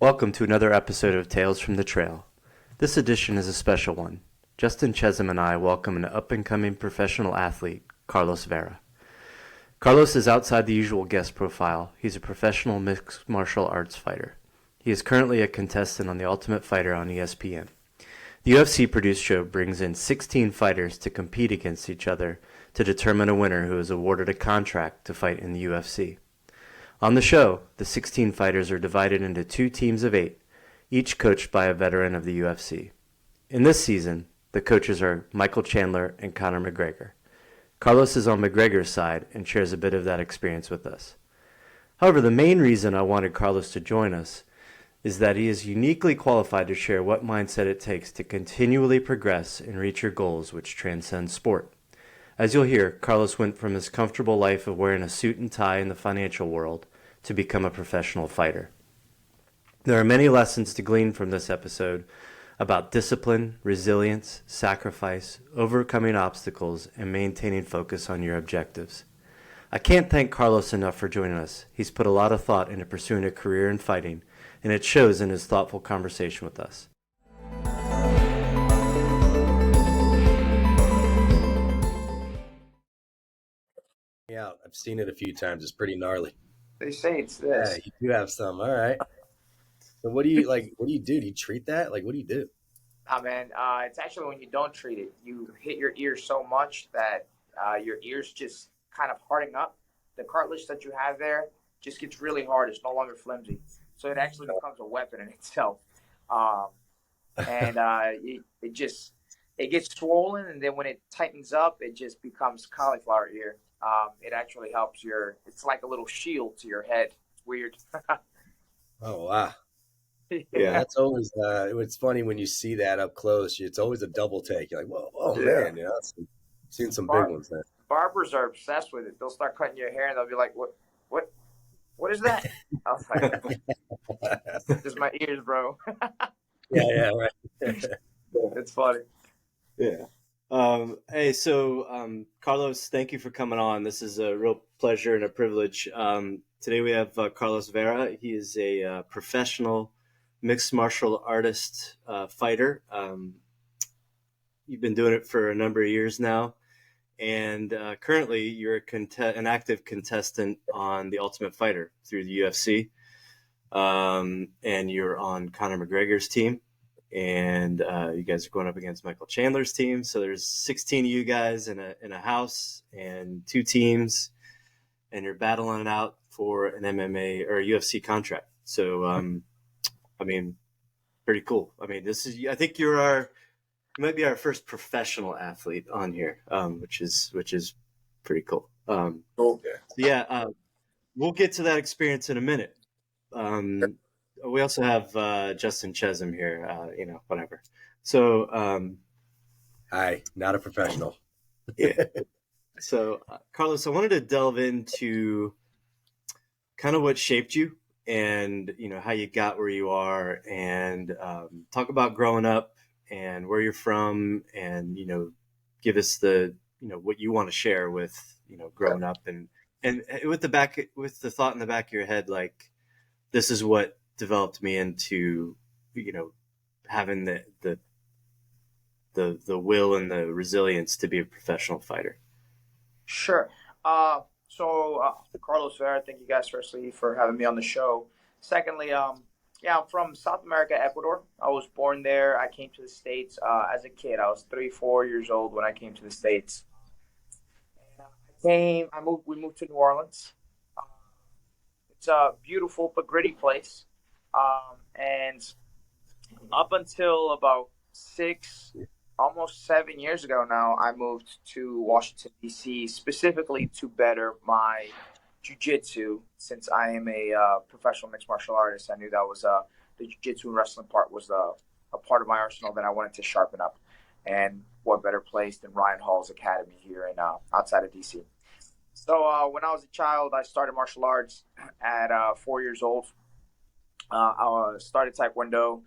Welcome to another episode of Tales from the Trail. This edition is a special one. Justin, Chezem, and I welcome an up-and-coming professional athlete, Carlos Vera. Carlos is outside the usual guest profile. He's a professional mixed martial arts fighter. He is currently a contestant on The Ultimate Fighter on ESPN. The UFC-produced show brings in 16 fighters to compete against each other to determine a winner who is awarded a contract to fight in the UFC. On the show, the 16 fighters are divided into 2 teams of 8, each coached by a veteran of the UFC. In this season, the coaches are Michael Chandler and Conor MacGregor. Carlos is on MacGregor's side and shares a bit of that experience with us. However, the main reason I wanted Carlos to join us is that he is uniquely qualified to share what mindset it takes to continually progress and reach your goals, which transcend sport. As you'll hear, Carlos went from his comfortable life of wearing a suit and tie in the financial world to become a professional fighter. There are many lessons to glean from this episode about discipline, resilience, sacrifice, overcoming obstacles, and maintaining focus on your objectives. I can't thank Carlos enough for joining us. He's put a lot of thought into pursuing a career in fighting, and it shows in his thoughtful conversation with us. Yeah, I've seen it a few times. It's pretty gnarly. They say it's Yeah, this. you do have some. All right. So what do you like? What do you do? Do you treat that? Like, what do you do? Oh, man, it's actually when you don't treat it, you hit your ears so much that your ears just kind of harden up. The cartilage that you have there just gets really hard. It's no longer flimsy. So it actually becomes a weapon in itself. It gets swollen, and then when it tightens up, it just becomes cauliflower ear. It actually helps it's like a little shield to your head. It's weird. Oh wow. Yeah. That's always. It's funny when you see that up close. It's always a double take. You're like, whoa, Yeah. man. You know, I've seen some big ones there. Barbers are obsessed with it. They'll start cutting your hair, and they'll be like, what is that? I was like, just my ears, bro. Yeah, right. It's funny. Yeah. Hey, Carlos, thank you for coming on. This is a real pleasure and a privilege. Today we have Carlos Vera. He is a professional mixed martial artist fighter. You've been doing it for a number of years now, and currently you're an active contestant on The Ultimate Fighter through the UFC, and you're on Conor McGregor's team. And you guys are going up against Michael Chandler's team. So there's 16 of you guys in a house and 2 teams, and you're battling it out for an MMA or a UFC contract. So, I mean, pretty cool. I mean, I think you might be our first professional athlete on here, which is pretty cool. Cool. We'll get to that experience in a minute. We also have Justin Chezem here, whatever. So, Hi, not a professional. yeah. So, Carlos, I wanted to delve into kind of what shaped you and, how you got where you are, and talk about growing up and where you're from, and, give us what you want to share with, growing up and with the thought in the back of your head, like, this is what developed me into, having the will and the resilience to be a professional fighter. Sure. Carlos Vera, thank you guys firstly for having me on the show. Secondly, I'm from South America, Ecuador. I was born there. I came to the States as a kid. I was 3-4 years old when I came to the States. And we moved to New Orleans. It's a beautiful but gritty place. And up until about almost 7 years ago now, I moved to Washington, D.C., specifically to better my jiu-jitsu. Since I am a professional mixed martial artist, I knew that was the jiu-jitsu and wrestling part was a part of my arsenal that I wanted to sharpen up. And what better place than Ryan Hall's Academy here in outside of D.C. So when I was a child, I started martial arts at 4 years old. I started Taekwondo,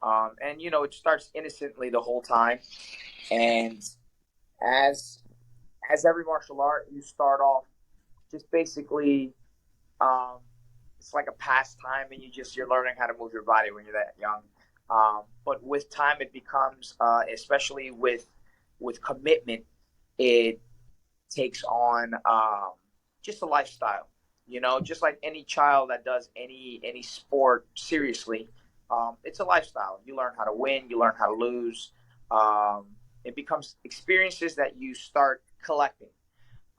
and it starts innocently the whole time. And as every martial art, you start off just basically it's like a pastime, and you're learning how to move your body when you're that young. But with time, it becomes, especially with commitment, it takes on just a lifestyle. You know, just like any child that does any sport seriously, it's a lifestyle. You learn how to win, you learn how to lose. Um, it becomes experiences that you start collecting.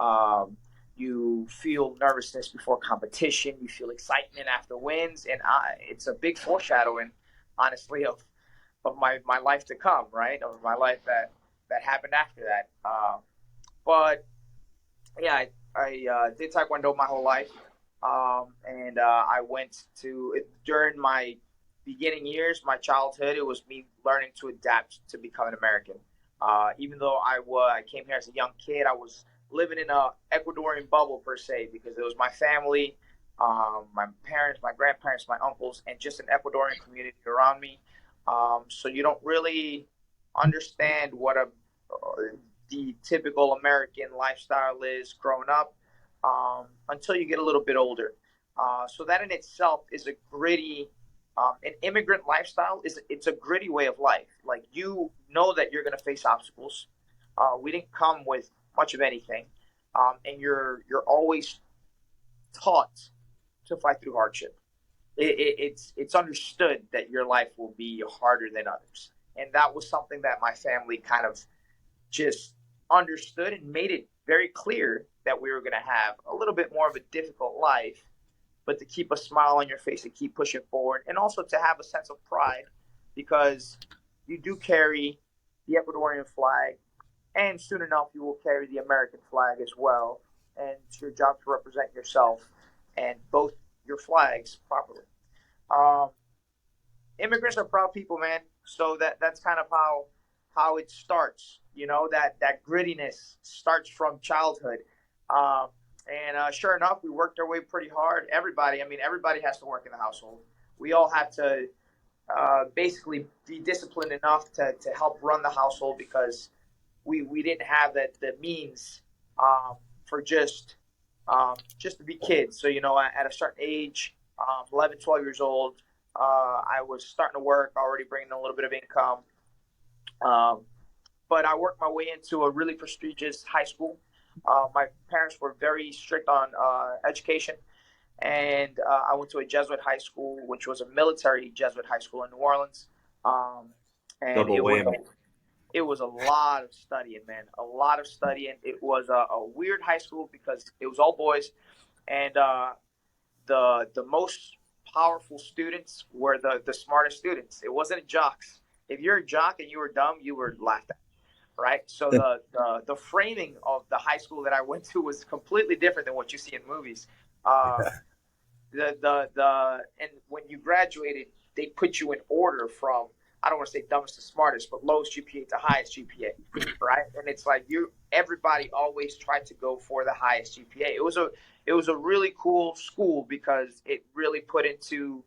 Um, you feel nervousness before competition. You feel excitement after wins, and it's a big foreshadowing, honestly, of my life to come, right? Of my life that happened after that. But yeah, I did Taekwondo my whole life, and I went to it during my beginning years, my childhood. It was me learning to adapt to become an American. Even though I came here as a young kid, I was living in a Ecuadorian bubble per se because it was my family, my parents, my grandparents, my uncles, and just an Ecuadorian community around me. So you don't really understand what the typical American lifestyle is growing up until you get a little bit older. So that in itself is a gritty, an immigrant lifestyle is it's a gritty way of life. Like you know that you're going to face obstacles. We didn't come with much of anything, and you're always taught to fight through hardship. It's understood that your life will be harder than others, and that was something that my family kind of just understood and made it very clear that we were going to have a little bit more of a difficult life, but to keep a smile on your face and keep pushing forward, and also to have a sense of pride because you do carry the Ecuadorian flag, and soon enough you will carry the American flag as well. And it's your job to represent yourself and both your flags properly. Um, Immigrants are proud people, man. So that's kind of how it starts. You know that grittiness starts from childhood, um, and sure enough, we worked our way pretty hard. Everybody, I mean, everybody has to work in the household. We all had to basically be disciplined enough to help run the household because we didn't have the means um, for just to be kids. So, you know, at a certain age, 11, 12 years old, I was starting to work, already bringing a little bit of income. Um, but I worked my way into a really prestigious high school. My parents were very strict on education, and I went to a Jesuit high school, which was a military Jesuit high school in New Orleans. Um, and Double whammy. it was a lot of studying, man, a lot of studying. It was a weird high school because it was all boys, and the most powerful students were the smartest students. It wasn't jocks. If you're a jock and you were dumb, you were laughed at, right? So the framing of the high school that I went to was completely different than what you see in movies. Uh, the and when you graduated, they put you in order from, I don't want to say dumbest to smartest, but lowest GPA to highest GPA, right? And it's like everybody always tried to go for the highest GPA. It was a really cool school because it really put into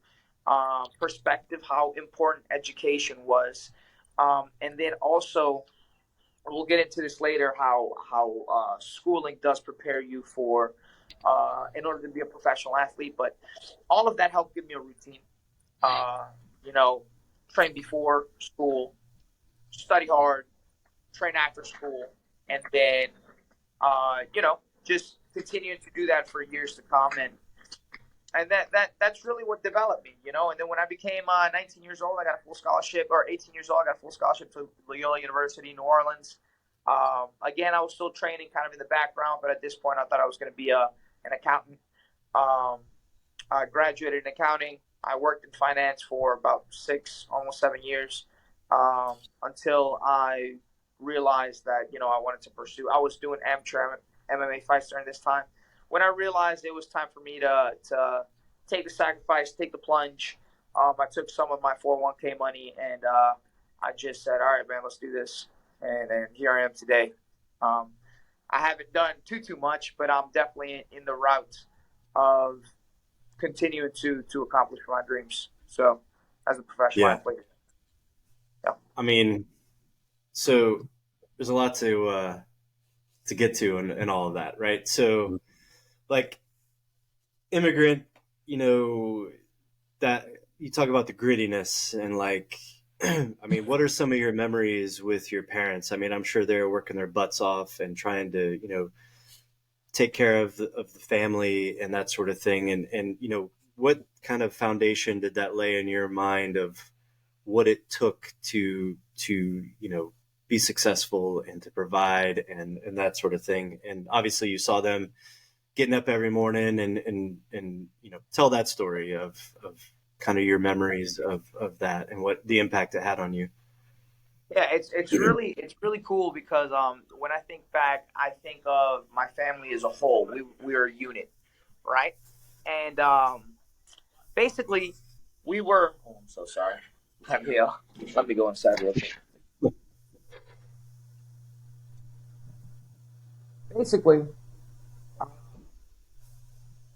perspective how important education was, and then also we'll get into this later how schooling does prepare you for in order to be a professional athlete. But all of that helped give me a routine. Uh, you know, train before school, study hard, train after school, and then just continuing to do that for years to come. And that's really what developed me, you know. And then when I became 19 years old, I got a full scholarship, or 18 years old, I got a full scholarship to Loyola University, New Orleans. Again, I was still training kind of in the background, but at this point, I thought I was going to be an accountant. Um, I graduated in accounting. I worked in finance for about 6, almost 7 years, until I realized that I wanted to pursue. I was doing amateur MMA fights during this time. When I realized it was time for me to take the sacrifice, take the plunge, I took some of my 401k money and I just said, "All right, man, let's do this." And here I am today. Um, I haven't done too much, but I'm definitely in the route of continuing to accomplish my dreams. So, as a professional Yeah. athlete, yeah. I mean, so there's a lot to get to and all of that, right? So, like, immigrant, you know, that you talk about the grittiness and like, I mean, what are some of your memories with your parents? I mean, I'm sure they're working their butts off and trying to, take care of the family and that sort of thing. And, what kind of foundation did that lay in your mind of what it took to, be successful and to provide and that sort of thing? And obviously you saw them getting up every morning and tell that story of kind of your memories of that and what the impact it had on you. Yeah, it's really cool because when I think back, I think of my family as a whole. We were a unit, right? And basically, we were. Oh, I'm so sorry. Let me go inside real quick. Basically, uh,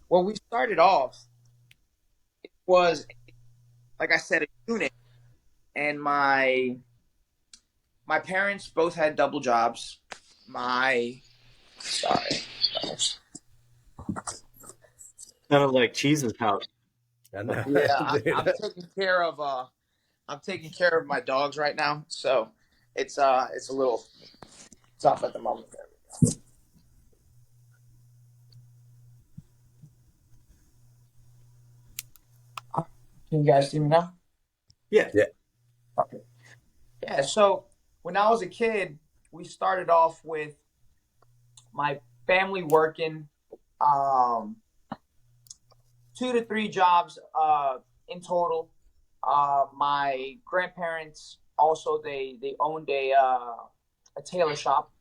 when we started off, it was like I said, a unit, and my parents both had double jobs. My sorry. Kind of like Cheese's house. I know. Yeah, I'm Dude. taking care of I'm taking care of my dogs right now, so it's a little tough at the moment. Can you guys see me now? Yeah. Yeah. Okay. Yeah. So when I was a kid, we started off with my family working um, 2 to 3 jobs in total. My grandparents also they owned a tailor shop,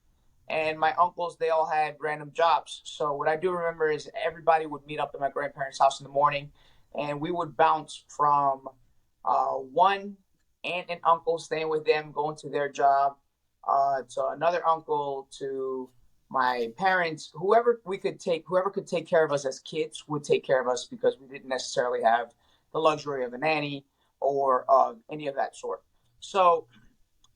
and my uncles they all had random jobs. So what I do remember is everybody would meet up at my grandparents' house in the morning, and we would bounce from one aunt and uncle staying with them, going to their job, to another uncle, to my parents, whoever could take care of us as kids would take care of us because we didn't necessarily have the luxury of a nanny or any of that sort. So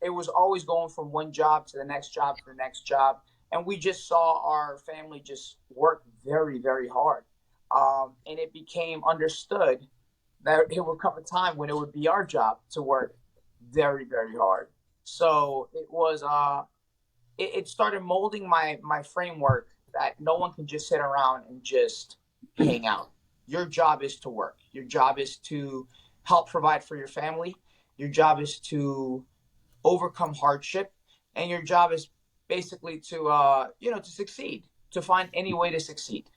it was always going from one job to the next job to the next job, and we just saw our family just work very, very hard. And it became understood that it would come a time when it would be our job to work very, very hard. So it started molding my framework that no one can just sit around and just hang out. Your job is to work. Your job is to help provide for your family. Your job is to overcome hardship, and your job is basically to to succeed, to find any way to succeed.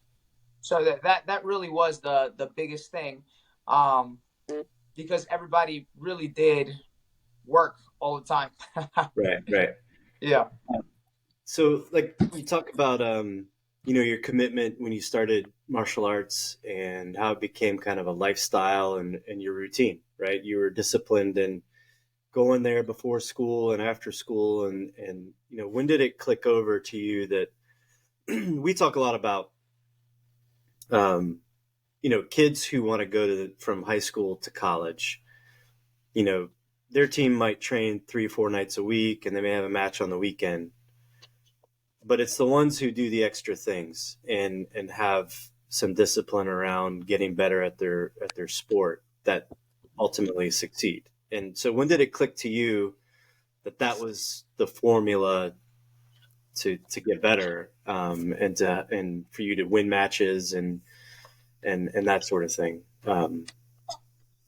So that really was the biggest thing, um, because everybody really did work all the time. Right. Right. Yeah. So, like, you talk about, your commitment when you started martial arts and how it became kind of a lifestyle and your routine, right? You were disciplined and going there before school and after school. And, when did it click over to you that we talk a lot about, um, kids who want to go from high school to college, you know, their team might train 3 or 4 nights a week and they may have a match on the weekend, but it's the ones who do the extra things and have some discipline around getting better at their sport that ultimately succeed. And so when did it click to you that that was the formula to get better, and for you to win matches and that sort of thing?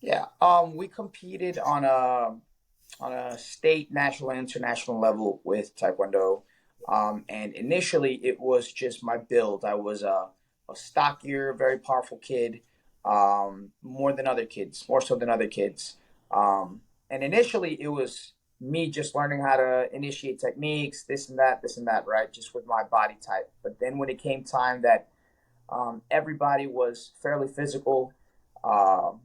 Yeah. We competed on a state, national, and international level with Taekwondo. And initially, it was just my build. I was a stockier, very powerful kid, more than other kids, more so than other kids. And initially, it was me just learning how to initiate techniques, this and that, right? Just with my body type. But then when it came time that everybody was fairly physical, um,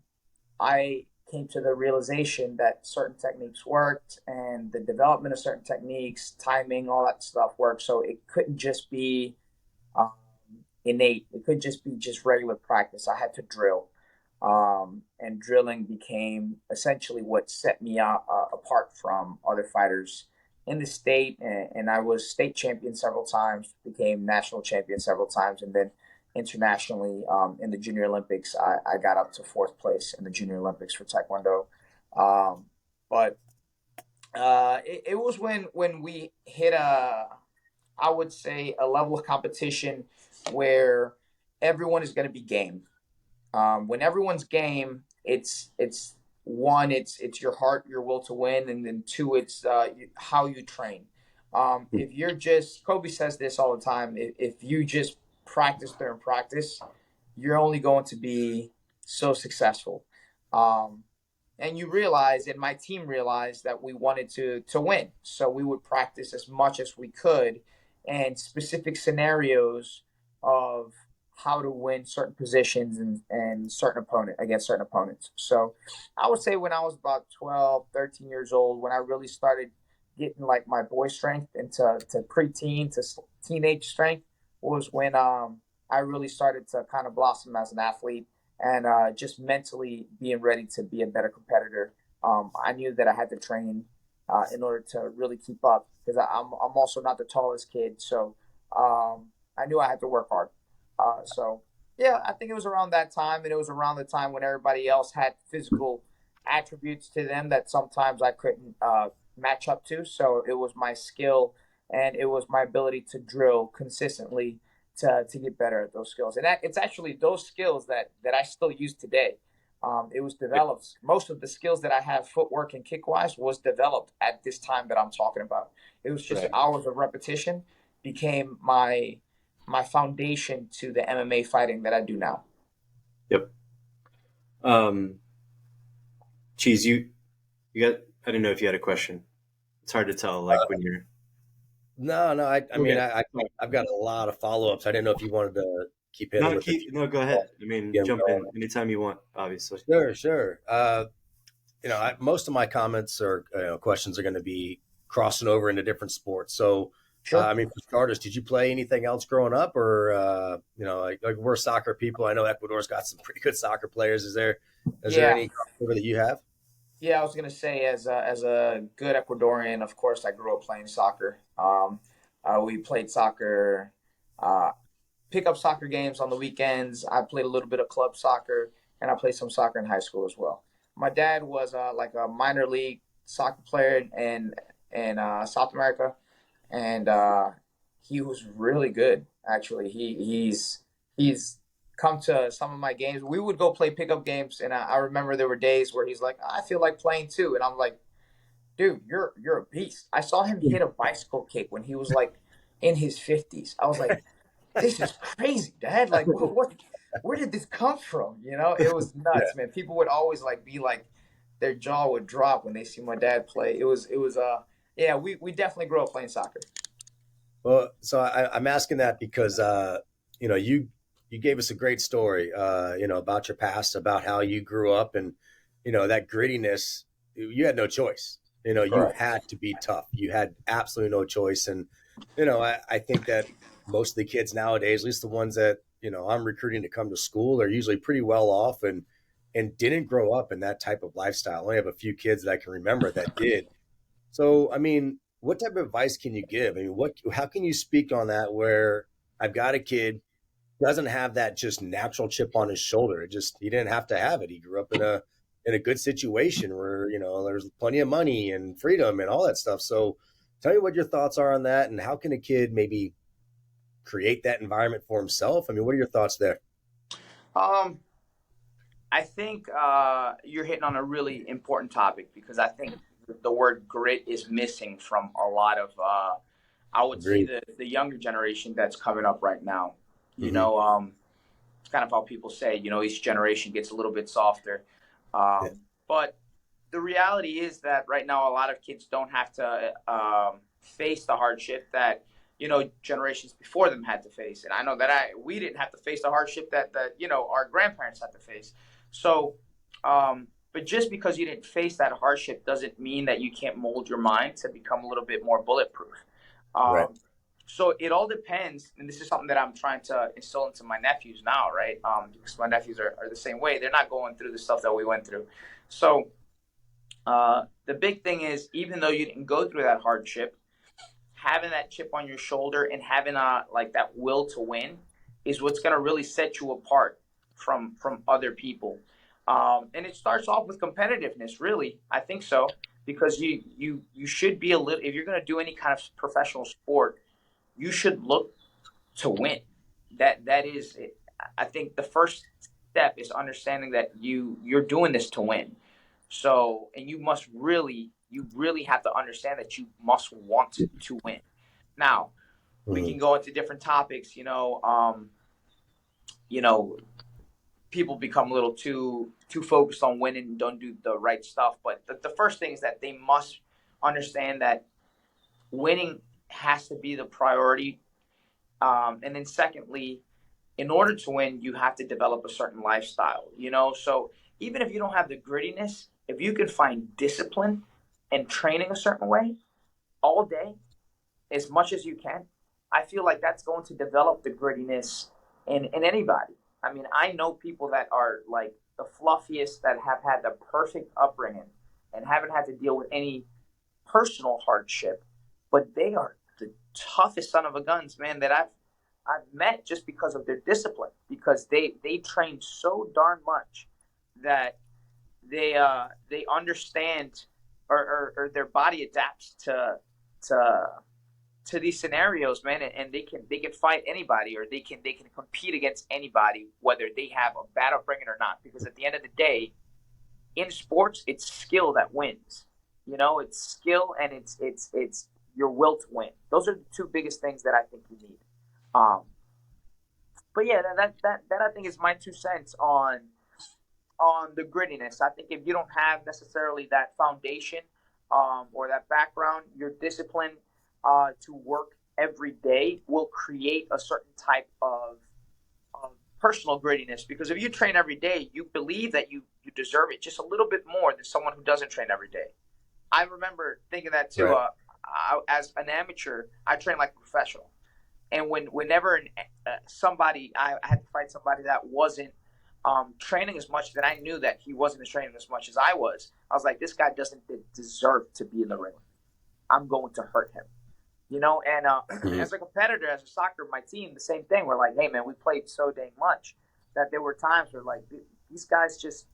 I came to the realization that certain techniques worked and the development of certain techniques, timing, all that stuff worked. So it couldn't just be um, innate. It could just be just regular practice. I had to drill. And drilling became essentially what set me out, apart from other fighters in the state. And I was state champion several times, became national champion several times, and then internationally. In the Junior Olympics, I got up to fourth place in the Junior Olympics for Taekwondo. But it was when we hit I would say, a level of competition where everyone is going to be game. When everyone's game, it's one, it's your heart, your will to win, and then two, it's how you train. If you're just Kobe says this all the time. If you just practice during practice, you're only going to be so successful. Um, and you realize, and my team realized that we wanted to win, so we would practice as much as we could, and specific scenarios of how to win certain positions and certain opponent against certain opponents. So I would say when I was about 12, 13 years old, when I really started getting like my boy strength into to preteen to teenage strength, was when I really started to kind of blossom as an athlete, and just mentally being ready to be a better competitor. I knew that I had to train in order to really keep up, because I'm also not the tallest kid, so I knew I had to work hard. So yeah, I think it was around that time, and it was around the time when everybody else had physical attributes to them that sometimes I couldn't match up to. So it was my skill, and it was my ability to drill consistently to get better at those skills. And it's actually those skills that I still use today. It was developed. Most of the skills that I have, footwork and kick wise, was developed at this time that I'm talking about. It was just Right. hours of repetition became my foundation to the MMA fighting that I do now. Yep. Um, Cheese, you got. I didn't know if you had a question. It's hard to tell, like when you're. No, no. I mean, Okay. I've got a lot of follow ups. I didn't know if you wanted to keep hitting No, with a few. no, go ahead. I mean, Get 'em jump going. in anytime you want. Obviously. Sure, sure. Most of my comments or questions are going to be crossing over into different sports. So, Sure. I mean, for starters, did you play anything else growing up, or like we're soccer people? I know Ecuador's got some pretty good soccer players. Is there Yeah. any crossover that you have? Yeah, I was gonna say, as a good Ecuadorian, of course, I grew up playing soccer. We played soccer, uh, pickup soccer games on the weekends. I played a little bit of club soccer, and I played some soccer in high school as well. My dad was like a minor league soccer player in South America, and he was really good. Actually, he's come to some of my games. We would go play pickup games, and I remember there were days where he's like, "I feel like playing too," and I'm like, "Dude, you're a beast." I saw him hit a bicycle kick when he was like in his 50s. I was like, "This is crazy, Dad! Like, what? Where did this come from?" It was nuts, man. People would always like be like, their jaw would drop when they see my dad play. It was yeah, we definitely grew up playing soccer. Well, so I'm asking that because you gave us a great story, about your past, about how you grew up, and that grittiness. You had no choice. You Correct. had to be tough. You had absolutely no choice, and I think that most of the kids nowadays, at least the ones that I'm recruiting to come to school, are usually pretty well off and didn't grow up in that type of lifestyle. I only have a few kids that I can remember that did. So, I mean, what type of advice can you give? I mean, how can you speak on that where I've got a kid who doesn't have that just natural chip on his shoulder. He didn't have to have it. He grew up in a good situation where, there's plenty of money and freedom and all that stuff. So tell me what your thoughts are on that, and how can a kid maybe create that environment for himself? I mean, what are your thoughts there? Um, I think you're hitting on a really important topic, because I think the word grit is missing from a lot of, I would say, Agreed. the younger generation that's coming up right now. You Hmm. know, it's kind of how people say, each generation gets a little bit softer. Yeah. But the reality is that right now, a lot of kids don't have to face the hardship that generations before them had to face, and I know that we didn't have to face the hardship that our grandparents had to face. So, but just because you didn't face that hardship doesn't mean that you can't mold your mind to become a little bit more bulletproof. Right. Um, so it all depends, and this is something that I'm trying to instill into my nephews now, right? Because my nephews are the same way. They're not going through the stuff that we went through. So the big thing is, even though you didn't go through that hardship, having that chip on your shoulder and having like that will to win is what's going to really set you apart from other people. And it starts off with competitiveness, really. I think so, because you should be a little. If you're going to do any kind of professional sport, you should look to win. That is, I think the first step is understanding that you're doing this to win. So, and you really have to understand that you must want to win. Now, we can go into different topics. You know, people become a little too focused on winning and don't do the right stuff. But the first thing is that they must understand that winning has to be the priority. And then secondly, in order to win, you have to develop a certain lifestyle, So even if you don't have the grittiness, if you can find discipline and training a certain way all day, as much as you can, I feel like that's going to develop the grittiness in anybody. I mean, I know people that are like the fluffiest, that have had the perfect upbringing and haven't had to deal with any personal hardship, but they are the toughest son of a guns, man, that I've met just because of their discipline, because they train so darn much that they understand, or their body adapts to these scenarios, man, and they can fight anybody, or they can compete against anybody, whether they have a bad upbringing or not. Because at the end of the day, in sports, it's skill that wins. It's skill, and it's your will to win. Those are the two biggest things that I think you need. But yeah, that I think is my 2 cents on the grittiness. I think if you don't have necessarily that foundation, or that background, your discipline to work every day will create a certain type of personal grittiness. Because if you train every day, you believe that you deserve it just a little bit more than someone who doesn't train every day. I remember thinking that too. Right. As an amateur, I trained like a professional. And whenever somebody, I had to fight somebody that wasn't training as much, that I knew that he wasn't training as much as I was like, this guy doesn't deserve to be in the ring. I'm going to hurt him. And as a competitor, as a soccer, my team, the same thing. We're like, hey, man, we played so dang much that there were times where, like, these guys just,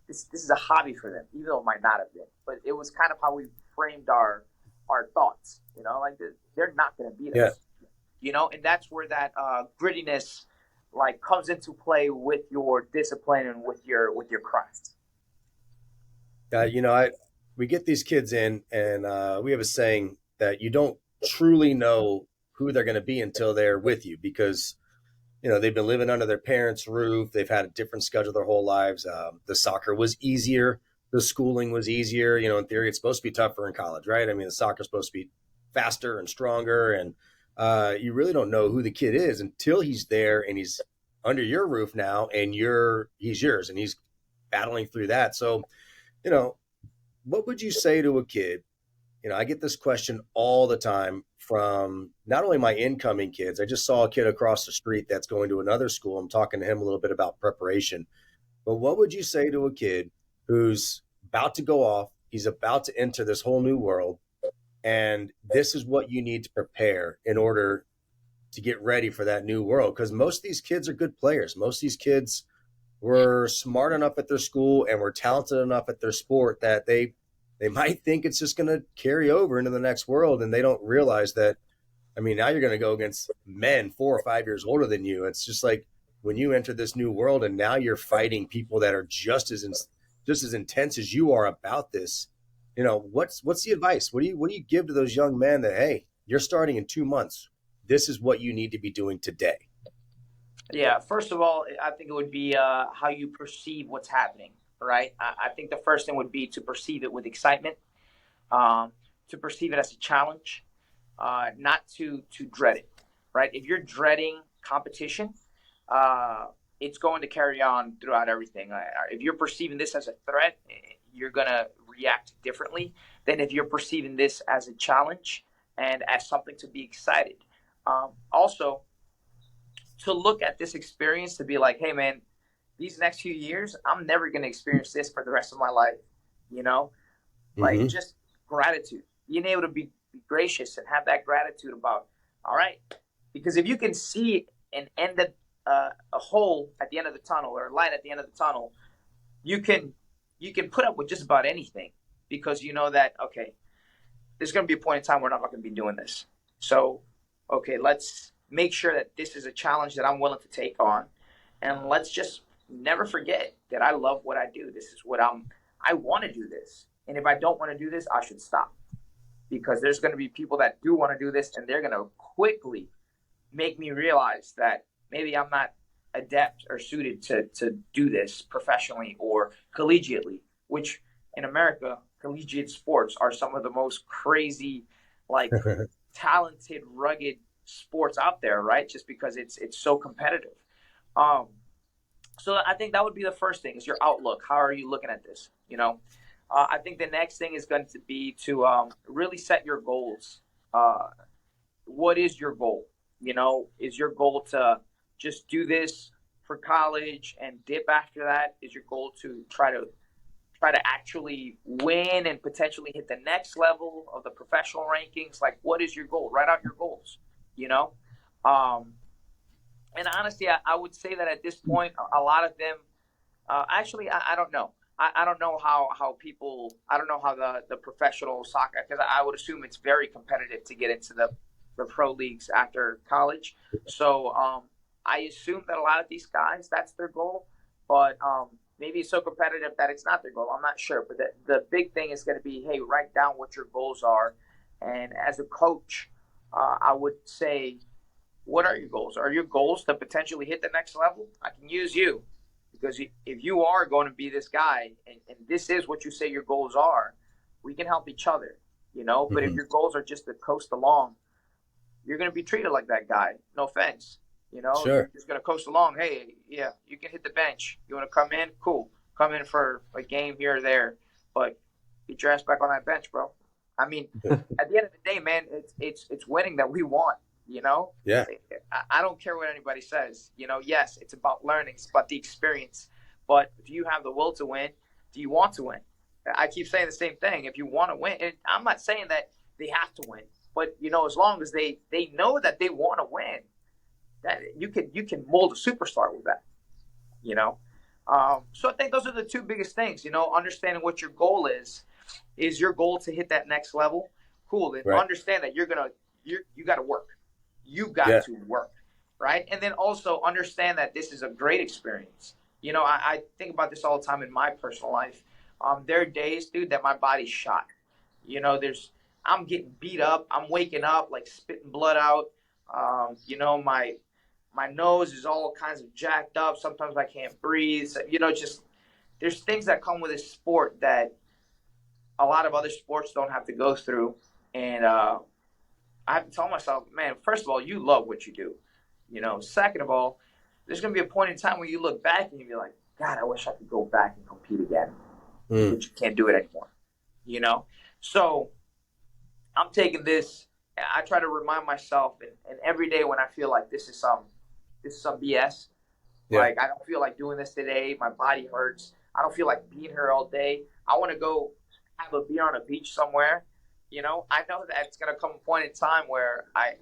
this is a hobby for them, even though it might not have been. But it was kind of how we framed our thoughts, like they're not going to beat us, and that's where that grittiness, like, comes into play with your discipline and with your craft. We get these kids in, and we have a saying that you don't truly know who they're going to be until they're with you, because they've been living under their parents' roof. They've had a different schedule their whole lives. The soccer was easier. The schooling was easier. In theory, it's supposed to be tougher in college, right? I mean, the soccer's supposed to be faster and stronger, and you really don't know who the kid is until he's there and he's under your roof now, and he's yours, and he's battling through that. So, what would you say to a kid? I get this question all the time from not only my incoming kids. I just saw a kid across the street that's going to another school. I'm talking to him a little bit about preparation. But what would you say to a kid who's about to go off? He's about to enter this whole new world, and this is what you need to prepare in order to get ready for that new world. Because most of these kids are good players. Most of these kids were smart enough at their school and were talented enough at their sport that they might think it's just going to carry over into the next world, and they don't realize that, now you're going to go against men 4 or 5 years older than you. It's just like when you enter this new world and now you're fighting people that are just as intense as you are about this. What's the advice? What do you give to those young men that, hey, you're starting in 2 months. This is what you need to be doing today? Yeah, first of all, I think it would be how you perceive what's happening. Right. I think the first thing would be to perceive it with excitement, to perceive it as a challenge, not to dread it. Right. If you're dreading competition, it's going to carry on throughout everything. If you're perceiving this as a threat, you're going to react differently than if you're perceiving this as a challenge and as something to be excited. Also, to look at this experience to be like, hey, man, these next few years, I'm never going to experience this for the rest of my life, like just gratitude, being able to be gracious and have that gratitude about, all right, because if you can see an end a hole at the end of the tunnel or a light at the end of the tunnel, you can put up with just about anything because you know that okay, there's going to be a point in time where I'm not going to be doing this. So, okay, let's make sure that this is a challenge that I'm willing to take on, and let's just never forget that I love what I do. This is what I want to do this, and if I don't want to do this, I should stop because there's going to be people that do want to do this, and they're going to quickly make me realize that maybe I'm not adept or suited to do this professionally or collegiately, which in America, collegiate sports are some of the most crazy, like talented, rugged sports out there, right? Just because it's so competitive. Um, so I think that would be the first thing is your outlook. How are you looking at this? I think the next thing is going to be to really set your goals. What is your goal? Is your goal to just do this for college and dip after that? Is your goal to try to actually win and potentially hit the next level of the professional rankings? Like, what is your goal? Write out your goals, you know? And honestly, I would say that at this point, a lot of them, actually, I don't know. I don't know how people, I don't know how the professional soccer, because I would assume it's very competitive to get into the pro leagues after college. So I assume that a lot of these guys, that's their goal. But maybe it's so competitive that it's not their goal. I'm not sure. But the big thing is going to be, hey, write down what your goals are. And as a coach, I would say, what are your goals? Are your goals to potentially hit the next level? I can use you. Because if you are going to be this guy, and this is what you say your goals are, we can help each other, But if your goals are just to coast along, you're going to be treated like that guy. No offense. Sure. You're just going to coast along. Hey, yeah, you can hit the bench. You want to come in? Cool. Come in for a game here or there. But get your ass back on that bench, bro. I mean, at the end of the day, man, it's winning that we want. Yeah. I don't care what anybody says. Yes, it's about learning. It's about the experience. But do you have the will to win? Do you want to win? I keep saying the same thing. If you want to win, and I'm not saying that they have to win, but as long as they know that they want to win, that you can mold a superstar with that. So I think those are the two biggest things. Understanding what your goal is. Is your goal to hit that next level? Cool. Then understand that you got to work. You got to work, right? And then also understand that this is a great experience. I think about this all the time in my personal life. There are days, dude, that my body's shot. I'm getting beat up. I'm waking up like spitting blood out. My nose is all kinds of jacked up. Sometimes I can't breathe. So, just there's things that come with this sport that a lot of other sports don't have to go through. And I have to tell myself, man, first of all, you love what you do. Second of all, there's going to be a point in time where you look back and you'll be like, God, I wish I could go back and compete again. But you can't do it anymore. So I'm taking this. I try to remind myself, and every day when I feel like this is some BS, like I don't feel like doing this today. My body hurts. I don't feel like being here all day. I want to go have a beer on a beach somewhere. I know that it's going to come a point in time where I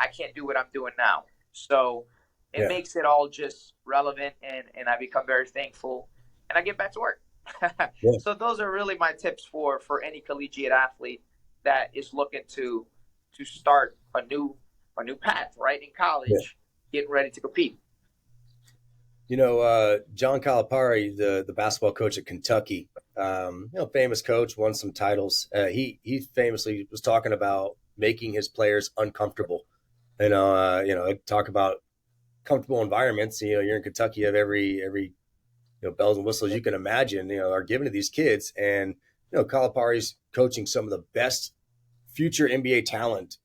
can't do what I'm doing now. So it makes it all just relevant, and I become very thankful, and I get back to work. So those are really my tips for any collegiate athlete that is looking to start a new path, right, in college, getting ready to compete. John Calipari, the basketball coach at Kentucky, famous coach, won some titles. He famously was talking about making his players uncomfortable. Talk about comfortable environments. You're in Kentucky, you have every bells and whistles you can imagine, are given to these kids. And, Calipari's coaching some of the best future NBA talent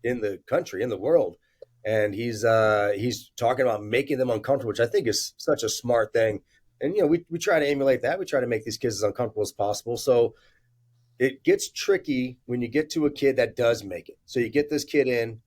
in the country, in the world. And he's talking about making them uncomfortable, which I think is such a smart thing. And, we try to emulate that. We try to make these kids as uncomfortable as possible. So it gets tricky when you get to a kid that does make it. So you get this kid in,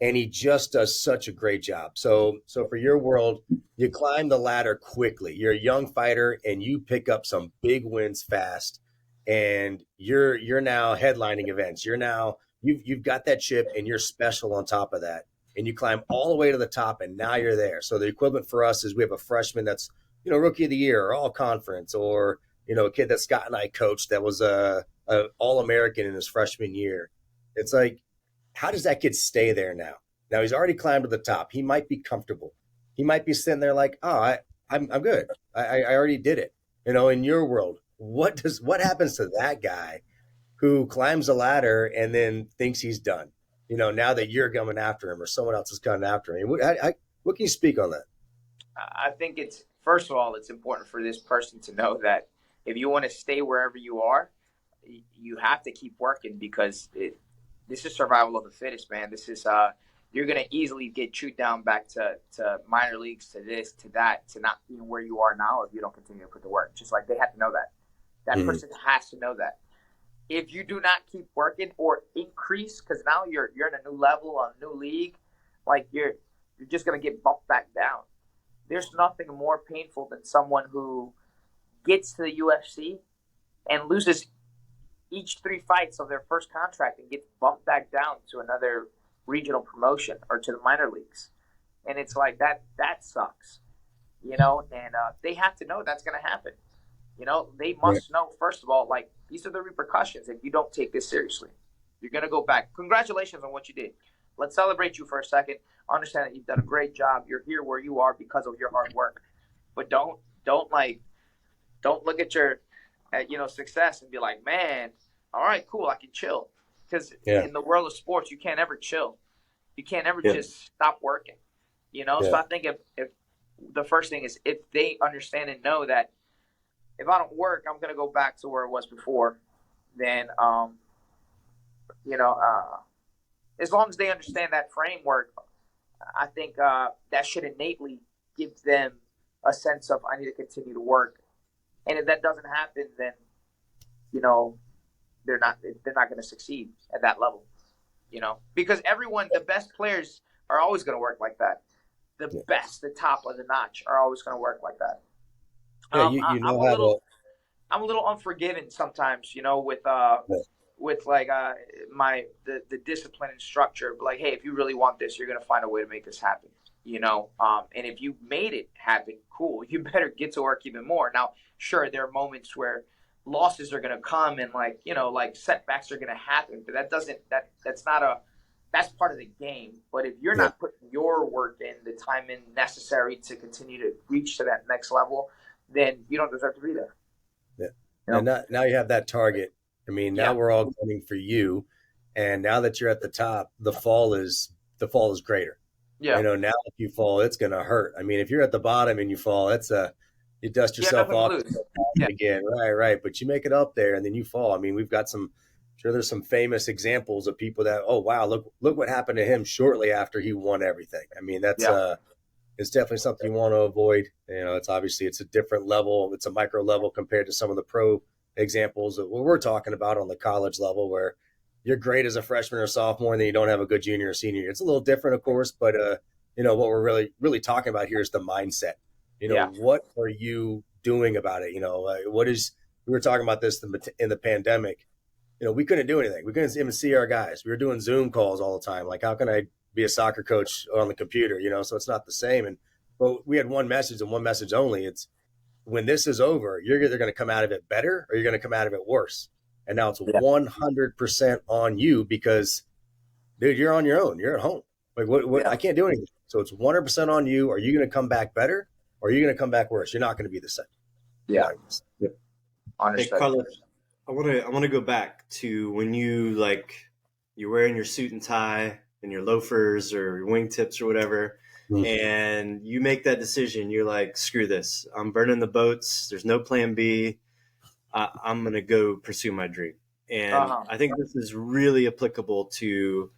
and he just does such a great job. So for your world, you climb the ladder quickly. You're a young fighter, and you pick up some big wins fast, and you're now headlining events. You've got that chip, and you're special on top of that. and you climb all the way to the top, and now you're there. So the equivalent for us is we have a freshman that's, rookie of the year or all conference, or, a kid that Scott and I coached that was a All-American in his freshman year. It's like, how does that kid stay there now? Now he's already climbed to the top. He might be comfortable. He might be sitting there like, oh, I'm good. I already did it. In your world, what happens to that guy who climbs a ladder and then thinks he's done? Now that you're coming after him or someone else is coming after him. What can you speak on that? I think first of all, it's important for this person to know that if you want to stay wherever you are, you have to keep working, because this is survival of the fittest, man. This is you're going to easily get chewed down back to minor leagues, to this, to that, to not being where you are now if you don't continue to put the work. Just like they have to know that. That person has to know that. If you do not keep working or increase, because now you're in a new level, a new league, like you're just going to get bumped back down. There's nothing more painful than someone who gets to the UFC and loses each 3 fights of their first contract and gets bumped back down to another regional promotion or to the minor leagues. And it's like that sucks, and they have to know that's going to happen. They must know, first of all, like, these are the repercussions if you don't take this seriously. You're going to go back. Congratulations on what you did. Let's celebrate you for a second. Understand that you've done a great job. You're here where you are because of your hard work. But don't look at your success and be like, man, all right, cool, I can chill. Because in the world of sports, you can't ever chill. You can't ever just stop working. So I think if the first thing is, if they understand and know that if I don't work, I'm going to go back to where it was before, then, as long as they understand that framework, I think that should innately give them a sense of, I need to continue to work. And if that doesn't happen, then, they're not going to succeed at that level, because the best players are always going to work like that. The best, the top of the notch are always going to work like that. Yeah, I'm a little unforgiving sometimes, with like the discipline and structure. But like, hey, if you really want this, you're gonna find a way to make this happen. And if you made it happen, cool. You better get to work even more. Now, sure, there are moments where losses are gonna come and like setbacks are gonna happen, but that's part of the game. But if you're not putting your work in, the time in necessary to continue to reach to that next level, then you don't deserve to be there. Yeah. And now you have that target. I mean, now we're all gunning for you, and now that you're at the top, the fall is greater. Yeah. Now if you fall, it's going to hurt. I mean, if you're at the bottom and you fall, you dust yourself off again. Right. But you make it up there and then you fall. I mean, we've got there's some famous examples of people that, oh, wow, look what happened to him shortly after he won everything. I mean, that's it's definitely something you want to avoid. It's obviously it's a different level. It's a micro level compared to some of the pro examples of what we're talking about on the college level, where you're great as a freshman or sophomore and then you don't have a good junior or senior year. It's a little different, of course, but what we're really, really talking about here is the mindset. What are you doing about it? We were talking about this in the pandemic. We couldn't do anything. We couldn't even see our guys. We were doing Zoom calls all the time. Like, how can I be a soccer coach on the computer? So it's not the same. But we had one message and one message only. It's, when this is over, you're either going to come out of it better or you're going to come out of it worse. And now it's 100% on you because, dude, you're on your own. You're at home. Like, what? I can't do anything. So it's 100% on you. Are you going to come back better or are you going to come back worse? You're not going to be the same. Yeah. Hey, Carlos, I want to go back to when you're wearing your suit and tie and your loafers or your wingtips or whatever. And you make that decision. You're like, screw this. I'm burning the boats. There's no plan B. I'm going to go pursue my dream. And I think this is really applicable to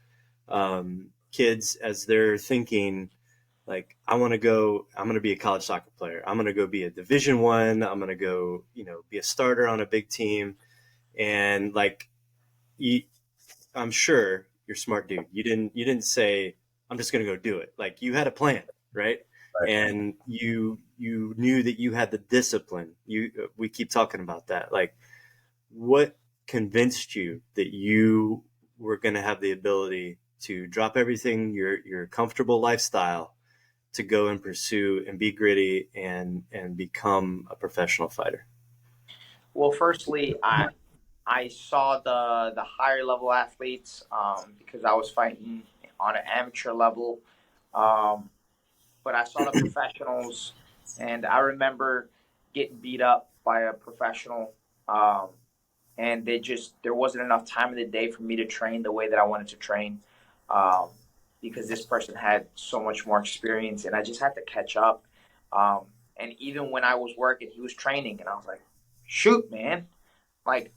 kids as they're thinking, like, I'm going to be a college soccer player. I'm going to go be a Division I. I'm going to go, be a starter on a big team. And like, I'm sure you're a smart dude. You didn't say, I'm just going to go do it. Like, you had a plan, right? And you knew that you had the discipline. We keep talking about that. Like, what convinced you that you were going to have the ability to drop everything, your comfortable lifestyle, to go and pursue and be gritty and become a professional fighter? Well, firstly, I saw the higher level athletes because I was fighting on an amateur level, um, but I saw the professionals, and I remember getting beat up by a professional, um, and there wasn't enough time in the day for me to train the way that I wanted to train, um, because this person had so much more experience, and I just had to catch up. Um, and even when I was working, he was training, and I was like, "Shoot, man!" Like,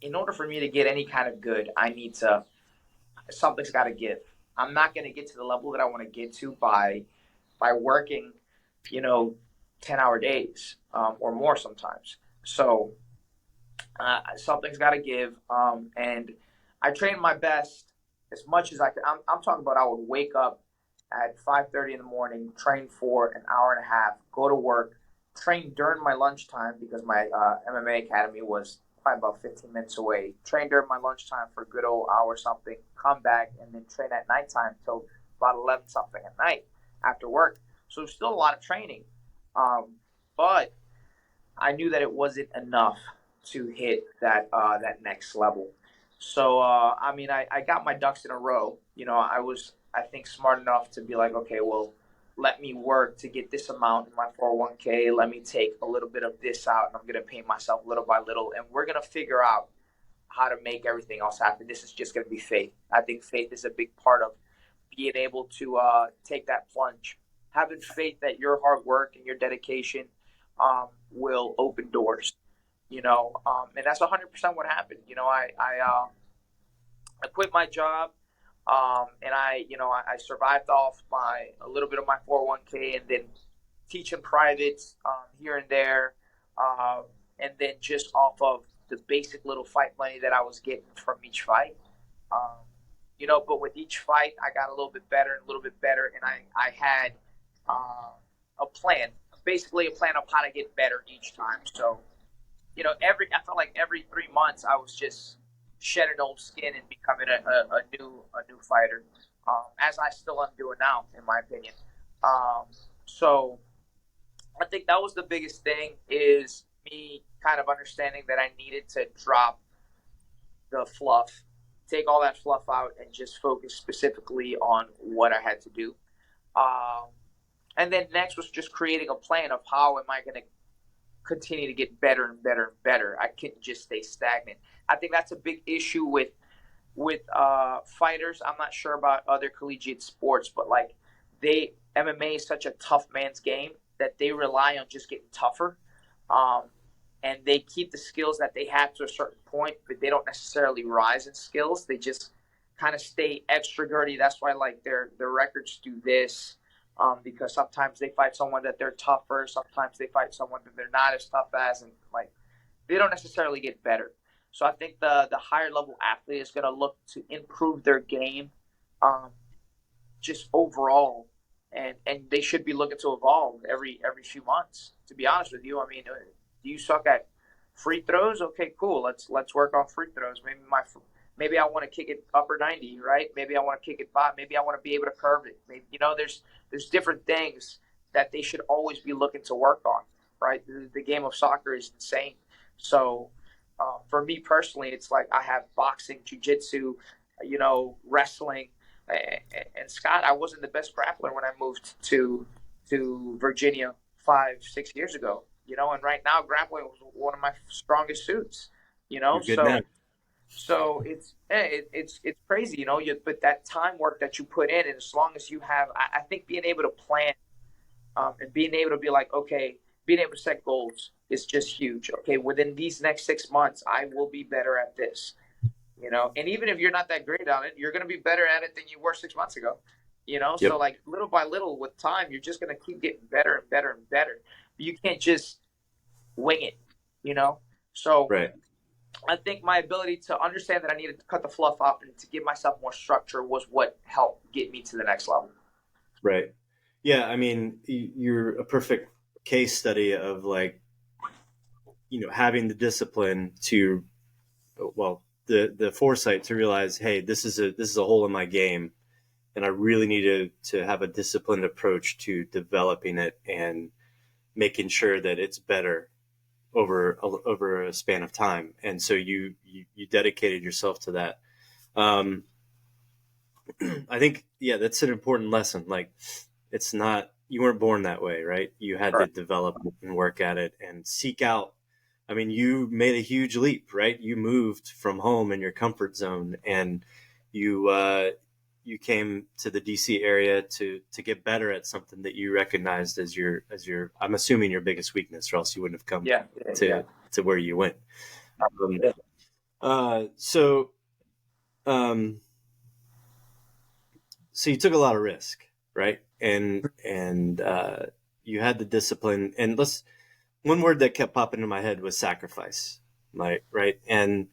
in order for me to get any kind of good, I need to something's got to give. I'm not going to get to the level that I want to get to by working, you know, 10-hour days or more sometimes. So something's got to give. And I trained my best as much as I could. I'm talking about I would wake up at 5:30 in the morning, train for an hour and a half, go to work, train during my lunchtime because my MMA academy was probably about 15 minutes away. Train during my lunchtime for a good old hour or something, come back, and then train at nighttime till about 11 something at night after work. So there's still a lot of training. But I knew that it wasn't enough to hit that next level. So I mean, I got my ducks in a row. You know, I think smart enough to be like, okay, well, let me work to get this amount in my 401k. Let me take a little bit of this out, and I'm gonna pay myself little by little, and we're gonna figure out how to make everything else happen. This is just gonna be faith. I think faith is a big part of being able to take that plunge. Having faith that your hard work and your dedication will open doors, and that's 100% what happened. I quit my job, and I survived off a little bit of my 401k, and then teaching privates here and there, and then just off of the basic little fight money that I was getting from each fight. Um, but with each fight, I got a little bit better and a little bit better, and I had a plan, basically a plan of how to get better each time. So I felt like every 3 months I was just shedding old skin and becoming a new fighter, as I still am doing now, in my opinion. So I think that was the biggest thing, is me kind of understanding that I needed to drop the fluff, take all that fluff out, and just focus specifically on what I had to do. Um, and then next was just creating a plan of how am I going to continue to get better and better and better. I couldn't just stay stagnant. I think that's a big issue with fighters. I'm not sure about other collegiate sports, but like MMA is such a tough man's game that they rely on just getting tougher, um, and they keep the skills that they have to a certain point, but they don't necessarily rise in skills. They just kind of stay extra girty. That's why like their records do this. Because sometimes they fight someone that they're tougher, sometimes they fight someone that they're not as tough as, and like they don't necessarily get better. So I think the higher level athlete is going to look to improve their game, um, just overall, and they should be looking to evolve every few months. To be honest with you, I mean, do you suck at free throws? Okay, cool. Let's work on free throws. Maybe I want to kick it upper 90, right? Maybe I want to kick it bottom. Maybe I want to be able to curve it. Maybe there's different things that they should always be looking to work on, right? The game of soccer is insane. So for me personally, it's like I have boxing, jiu-jitsu, wrestling. And Scott, I wasn't the best grappler when I moved to Virginia 5-6 years ago. And right now grappling was one of my strongest suits. You're good man. So it's crazy, but that time work that you put in, and as long as you have, I think being able to plan, and being able to be like, okay, being able to set goals is just huge. Okay, within these next 6 months, I will be better at this. And even if you're not that great on it, you're going to be better at it than you were 6 months ago. Yep. So like little by little with time, you're just going to keep getting better and better and better. But you can't just wing it. So Right. I think my ability to understand that I needed to cut the fluff up and to give myself more structure was what helped get me to the next level. Right. Yeah. I mean, you're a perfect case study of like, having the discipline to, well, the foresight to realize, hey, this is a hole in my game, and I really need to have a disciplined approach to developing it and making sure that it's better over a span of time. And so you dedicated yourself to that. I think, yeah, that's an important lesson. Like, it's not, you weren't born that way, right? You had to develop and work at it and seek out. I mean, you made a huge leap, right? You moved from home in your comfort zone, and you came to the DC area to get better at something that you recognized as your I'm assuming your biggest weakness, or else you wouldn't have come to where you went. So you took a lot of risk, right? And you had the discipline. And one word that kept popping in my head was sacrifice, like, right? And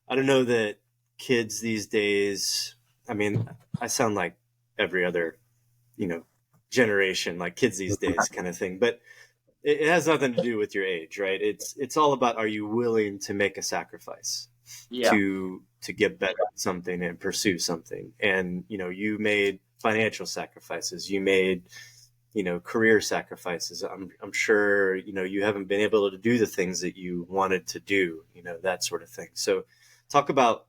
I don't know that kids these days, I mean, I sound like every other, generation, like kids these days kind of thing, but it has nothing to do with your age, right? It's all about, are you willing to make a sacrifice to get better at something and pursue something? And, you made financial sacrifices, you made, career sacrifices. I'm sure, you haven't been able to do the things that you wanted to do, that sort of thing. So talk about,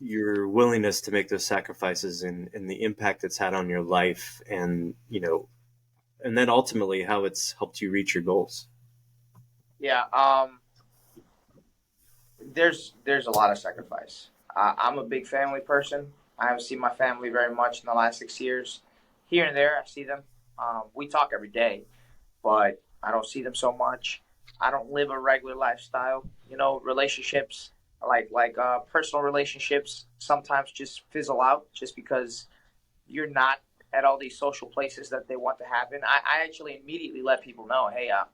your willingness to make those sacrifices and the impact it's had on your life, and, and then ultimately how it's helped you reach your goals. Yeah. There's a lot of sacrifice. I'm a big family person. I haven't seen my family very much in the last 6 years. Here and there, I see them. We talk every day, but I don't see them so much. I don't live a regular lifestyle. Relationships, like personal relationships, sometimes just fizzle out just because you're not at all these social places that they want to happen. I actually immediately let people know, hey, I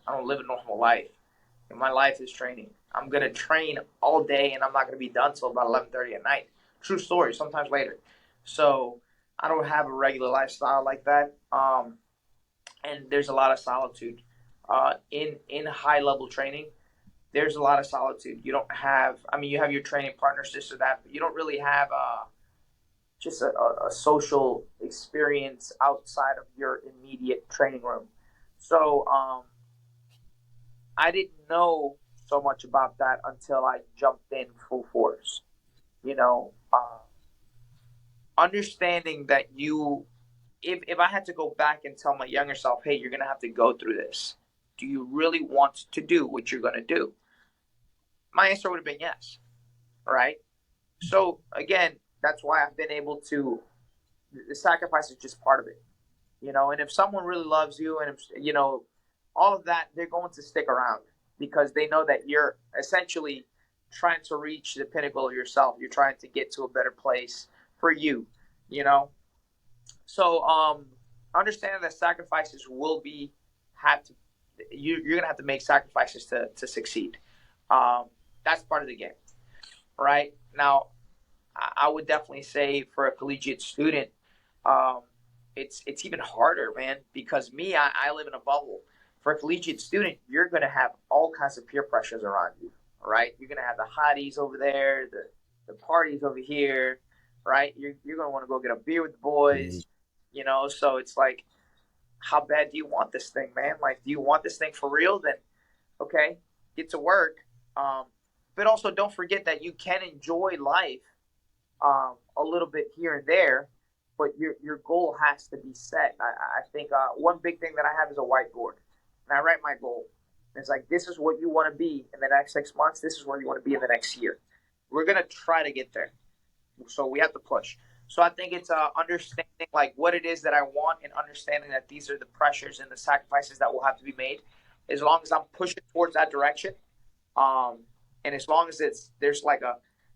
don't live a normal life. My life is training. I'm going to train all day, and I'm not going to be done till about 11:30 at night. True story, sometimes later. So I don't have a regular lifestyle like that. And there's a lot of solitude. In high-level training, there's a lot of solitude. You don't have – you have your training partners, this or that, but you don't really have just a social experience outside of your immediate training room. So I didn't know so much about that until I jumped in full force. Understanding that if I had to go back and tell my younger self, hey, you're going to have to go through this. Do you really want to do what you're going to do? My answer would have been yes. All right. So again, that's why I've been able to, the sacrifice is just part of it, and if someone really loves you and, if, all of that, they're going to stick around because they know that you're essentially trying to reach the pinnacle of yourself. You're trying to get to a better place for you, So understand that sacrifices you're going to have to make sacrifices to succeed. That's part of the game, right? Now, I would definitely say for a collegiate student, it's even harder, man, because I live in a bubble. For a collegiate student, you're going to have all kinds of peer pressures around you, right? You're going to have the hotties over there, the parties over here, right? You're going to want to go get a beer with the boys, so it's like, how bad do you want this thing, man? Like, do you want this thing for real? Then, okay, get to work. But also don't forget that you can enjoy life a little bit here and there, but your goal has to be set. I think one big thing that I have is a whiteboard, and I write my goal. It's like, this is what you want to be in the next 6 months. This is where you want to be in the next year. We're going to try to get there. So we have to push. So I think it's understanding like what it is that I want and understanding that these are the pressures and the sacrifices that will have to be made. As long as I'm pushing towards that direction, and as long as there's like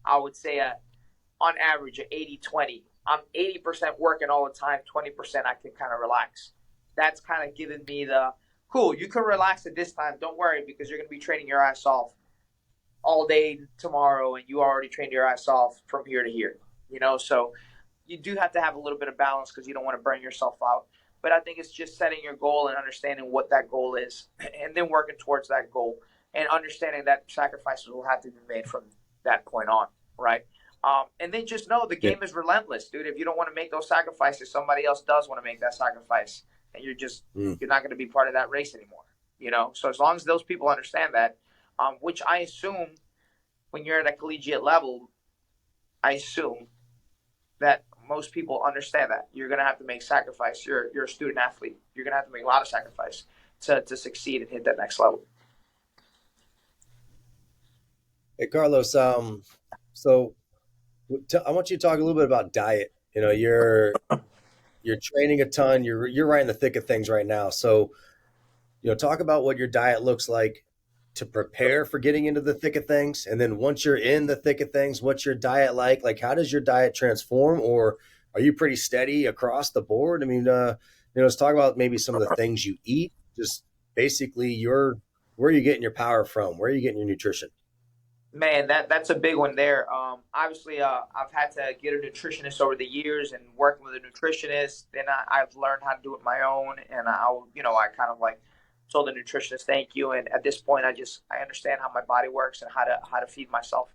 I would say on average, 80-20. I'm 80% working all the time, 20% I can kind of relax. That's kind of giving me the, cool, you can relax at this time. Don't worry, because you're going to be training your ass off all day tomorrow, and you already trained your ass off from here to here. So you do have to have a little bit of balance because you don't want to burn yourself out. But I think it's just setting your goal and understanding what that goal is and then working towards that goal and understanding that sacrifices will have to be made from that point on, right? And then just know the game is relentless, dude. If you don't want to make those sacrifices, somebody else does want to make that sacrifice, and you're not going to be part of that race anymore, you know? So as long as those people understand that, which I assume when you're at a collegiate level, I assume that most people understand that you're going to have to make sacrifice. You're a student athlete. You're going to have to make a lot of sacrifice to succeed and hit that next level. Hey, Carlos, so I want you to talk a little bit about diet. You know, you're training a ton. You're right in the thick of things right now. So, you know, talk about what your diet looks like to prepare for getting into the thick of things. And then once you're in the thick of things, what's your diet like? Like, how does your diet transform, or are you pretty steady across the board? I mean, you know, let's talk about maybe some of the things you eat. Just basically where are you getting your power from? Where are you getting your nutrition? Man, that's a big one there. Obviously, I've had to get a nutritionist over the years, and working with a nutritionist. Then I've learned how to do it my own, and I kind of like told the nutritionist thank you. And at this point, I understand how my body works and how to feed myself.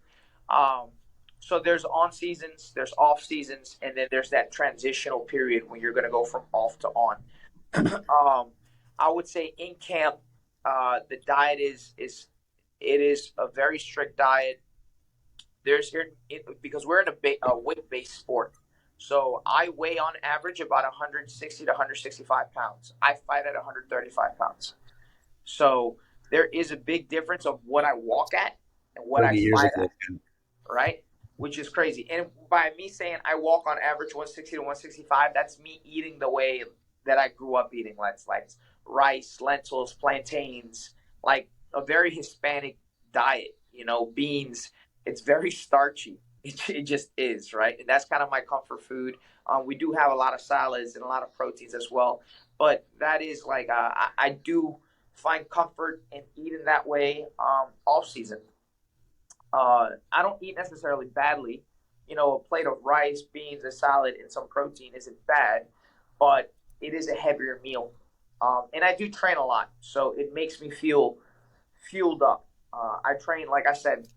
So there's on seasons, there's off seasons, and then there's that transitional period when you're going to go from off to on. I would say in camp, the diet is a very strict diet. Because we're in a weight-based sport. So I weigh on average about 160 to 165 pounds. I fight at 135 pounds. So there is a big difference of what I walk at and what I fight at, right? Which is crazy. And by me saying I walk on average 160 to 165, that's me eating the way that I grew up eating. Like rice, lentils, plantains, like a very Hispanic diet, you know, beans. It's very starchy. It just is, right? And that's kind of my comfort food. We do have a lot of salads and a lot of proteins as well. But that is like, I do find comfort in eating that way off season. I don't eat necessarily badly. You know, a plate of rice, beans, a salad, and some protein isn't bad, but it is a heavier meal. And I do train a lot, so it makes me feel fueled up. I train, like I said,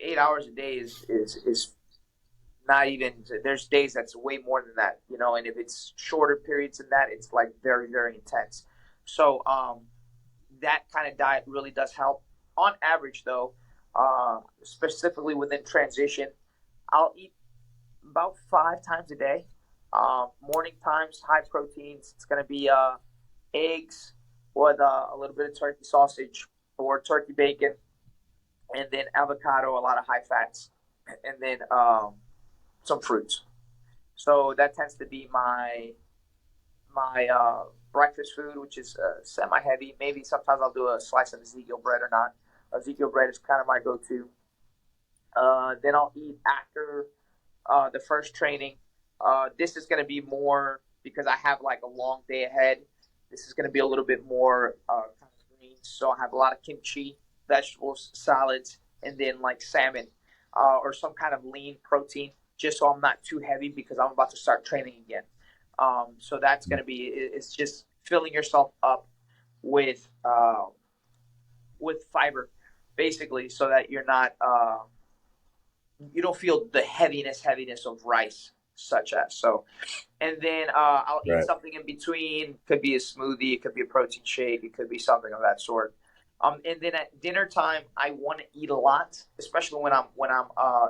8 hours a day is not even. There's days that's way more than that, you know. And if it's shorter periods than that, it's like very, very intense. So that kind of diet really does help. On average, though, specifically within transition, I'll eat about 5 times a day. Morning times, high proteins. It's going to be eggs with a little bit of turkey sausage or turkey bacon, and then avocado, a lot of high fats, and then some fruits. So that tends to be my breakfast food, which is semi-heavy. Maybe sometimes I'll do a slice of Ezekiel bread or not. Ezekiel bread is kind of my go-to. Then I'll eat after the first training. This is going to be more because I have like a long day ahead. This is going to be a little bit more kind of green. So I have a lot of kimchi, vegetables, salads, and then like salmon or some kind of lean protein, just so I'm not too heavy because I'm about to start training again. So that's going to be, it's just filling yourself up with fiber, basically, so that you're not, you don't feel the heaviness of rice, such as. So, and then I'll eat something in between. Could be a smoothie, it could be a protein shake, it could be something of that sort. And then at dinner time, I want to eat a lot, especially when I'm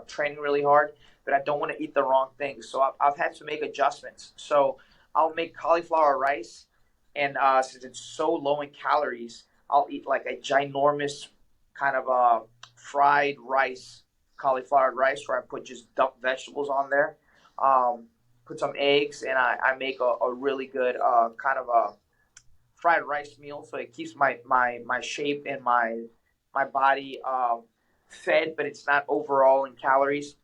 training really hard. But I don't want to eat the wrong things, so I've had to make adjustments. So I'll make cauliflower rice, and since it's so low in calories, I'll eat like a ginormous kind of fried rice, cauliflower rice, where I put just dump vegetables on there, put some eggs, and I make a really good kind of a fried rice meal, so it keeps my shape and my body fed, but it's not overall in calories,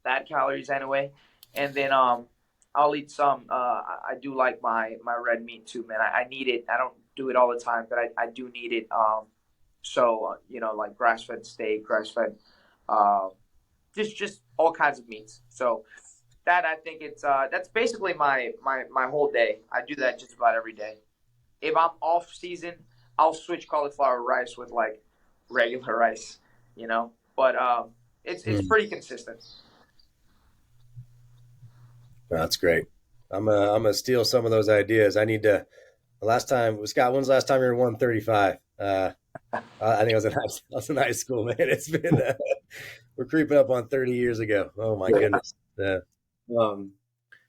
bad calories anyway. And then I'll eat some. I do like my red meat too, man. I need it. I don't do it all the time, but I do need it. So you know, like grass fed steak, grass fed, just all kinds of meats. So that, I think it's that's basically my whole day. I do that just about every day. If I'm off season, I'll switch cauliflower rice with like regular rice, you know. But it's Mm. pretty consistent. That's great. I'm gonna steal some of those ideas. I need to. The last time, Scott, when's the last time you were 135? I think I was in high school, man. It's been we're creeping up on 30 years ago. Oh my goodness. Um,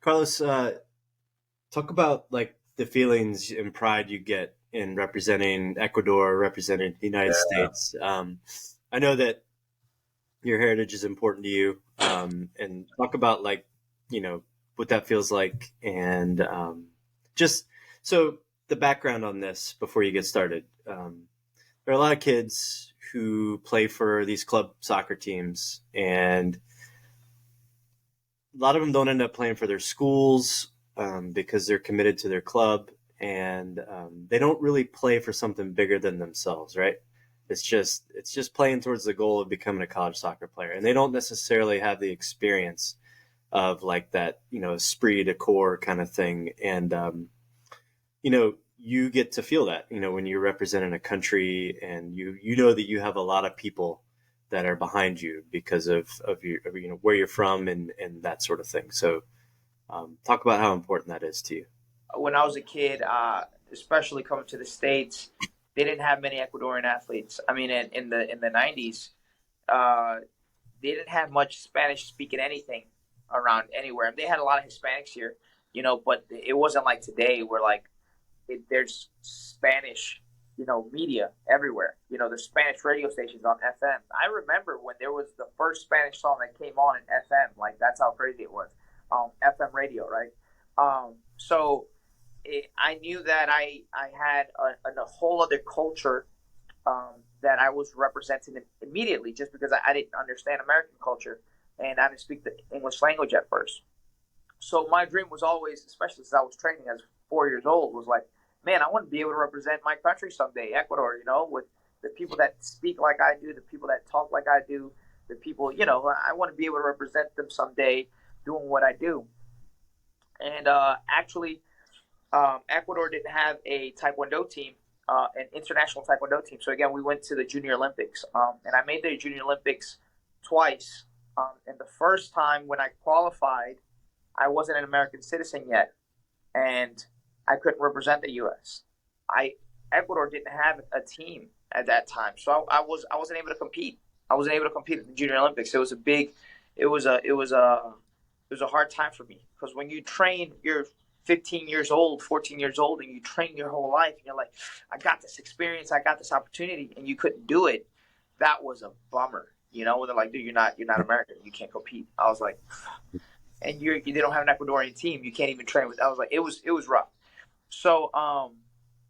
Carlos, talk about like the feelings and pride you get in representing Ecuador, representing the United States. I know that your heritage is important to you, and talk about like what that feels like, and just so the background on this before you get started. There are a lot of kids who play for these club soccer teams, and a lot of them don't end up playing for their schools because they're committed to their club, and they don't really play for something bigger than themselves, right? It's just playing towards the goal of becoming a college soccer player, and they don't necessarily have the experience of like that, esprit de corps kind of thing, and you get to feel that, when you're representing a country, and you know that you have a lot of people that are behind you because of where you're from and that sort of thing. So talk about how important that is to you. When I was a kid, especially coming to the States, they didn't have many Ecuadorian athletes. I mean, in the '90s, uh, they didn't have much Spanish speaking anything around anywhere. They had a lot of Hispanics here, but it wasn't like today where like there's Spanish, media everywhere. There's Spanish radio stations on FM. I remember when there was the first Spanish song that came on in FM. Like that's how crazy it was. FM radio, right? So I knew that I had a whole other culture that I was representing immediately, just because I didn't understand American culture and I didn't speak the English language at first. So my dream was always, especially since I was training as 4 years old, was like, man, I want to be able to represent my country someday, Ecuador, with the people that speak like I do, the people that talk like I do, the people, I want to be able to represent them someday doing what I do. And actually, Ecuador didn't have a Taekwondo team, an international Taekwondo team. So again, we went to the Junior Olympics, and I made the Junior Olympics twice. And the first time when I qualified, I wasn't an American citizen yet, and I couldn't represent the U.S. Ecuador didn't have a team at that time, so I wasn't able to compete. I wasn't able to compete at the Junior Olympics. It was a big, it was a hard time for me, because when you train, you're 15 years old, 14 years old, and you train your whole life, and you're like, I got this experience, I got this opportunity, and you couldn't do it. That was a bummer. When they're like, dude, you're not American, you can't compete. I was like, and they don't have an Ecuadorian team, you can't even train with. I was like, it was rough. So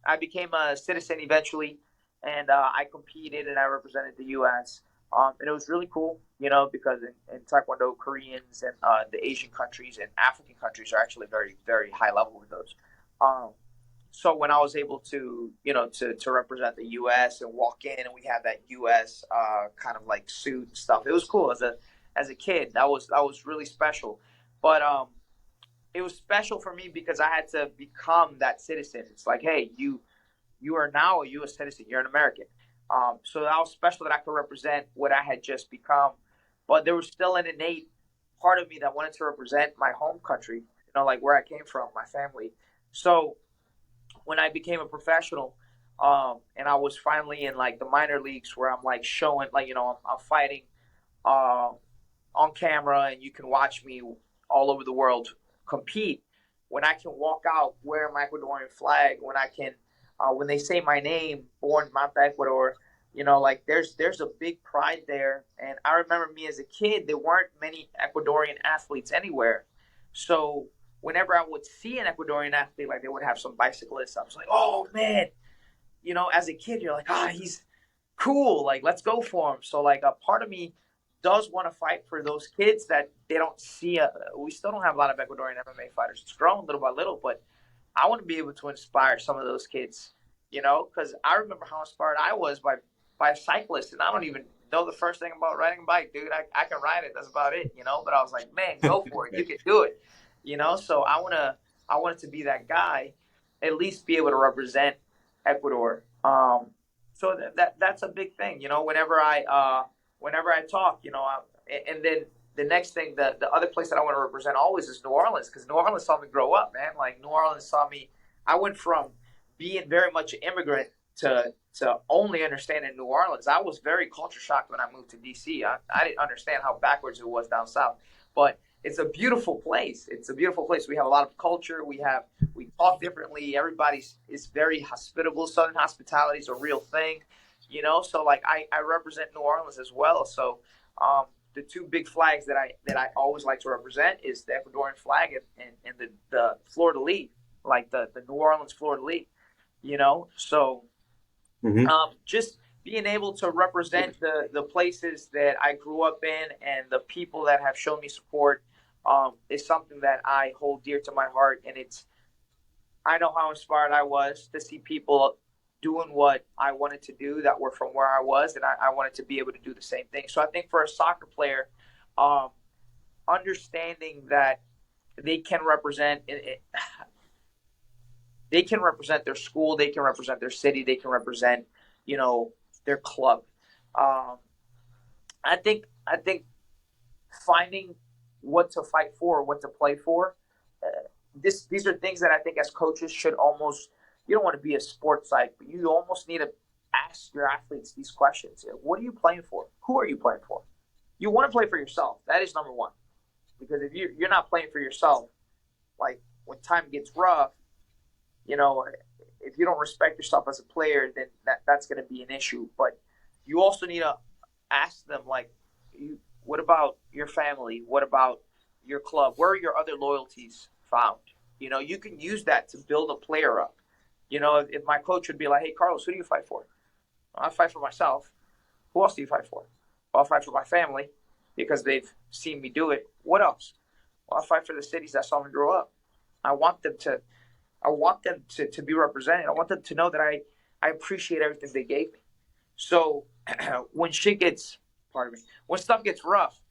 I became a citizen eventually, and I competed and I represented the U.S. And it was really cool, because in Taekwondo, Koreans and the Asian countries and African countries are actually very, very high level with those. So when I was able to, to represent the U.S. and walk in, and we had that U.S. Kind of like suit and stuff, it was cool as a kid. That was really special, but it was special for me because I had to become that citizen. It's like, hey, you are now a U.S. citizen. You're an American. So that was special that I could represent what I had just become. But there was still an innate part of me that wanted to represent my home country, like where I came from, my family. So when I became a professional, and I was finally in like the minor leagues where I'm like showing, like, I'm fighting on camera and you can watch me all over the world compete. When I can walk out wearing my Ecuadorian flag, when I can, when they say my name, born Manta, Ecuador, like there's a big pride there. And I remember me as a kid, there weren't many Ecuadorian athletes anywhere. So whenever I would see an Ecuadorian athlete, like they would have some bicyclists, I was like, oh man, as a kid, you're like, he's cool. Like, let's go for him. So like a part of me does want to fight for those kids that they don't see. We still don't have a lot of Ecuadorian MMA fighters. It's grown little by little, but I want to be able to inspire some of those kids, because I remember how inspired I was by cyclists, and I don't even know the first thing about riding a bike, dude. I can ride it. That's about it, But I was like, man, go for it. You can do it, So I wanted to be that guy, at least be able to represent Ecuador. So that's a big thing, whenever I talk, and then the next thing, the other place that I want to represent always is New Orleans, because New Orleans saw me grow up, man. Like New Orleans saw me. I went from being very much an immigrant to only understanding New Orleans. I was very culture shocked when I moved to DC. I didn't understand how backwards it was down south, but it's a beautiful place. It's a beautiful place. We have a lot of culture. We talk differently. Everybody is very hospitable. Southern hospitality is a real thing, So like I represent New Orleans as well. So the two big flags that I always like to represent is the Ecuadorian flag and the Fleur de Lis, like the New Orleans Fleur de Lis, So just being able to represent the places that I grew up in and the people that have shown me support is something that I hold dear to my heart. And I know how inspired I was to see people doing what I wanted to do that were from where I was, and I wanted to be able to do the same thing. So I think for a soccer player, understanding that they can represent their school, they can represent their city, they can represent, their club. I think finding what to fight for, what to play for, these are things that I think as coaches should almost. You don't want to be a sports psych, but you almost need to ask your athletes these questions. What are you playing for? Who are you playing for? You want to play for yourself. That is number one. Because if you're not playing for yourself, like when time gets rough, if you don't respect yourself as a player, then that's going to be an issue. But you also need to ask them, like, what about your family? What about your club? Where are your other loyalties found? You can use that to build a player up. If my coach would be like, hey, Carlos, who do you fight for? I fight for myself. Who else do you fight for? Well, I'll fight for my family because they've seen me do it. What else? Well, I'll fight for the cities that saw me grow up. I want them to be represented. I want them to know that I appreciate everything they gave me. So when when stuff gets rough,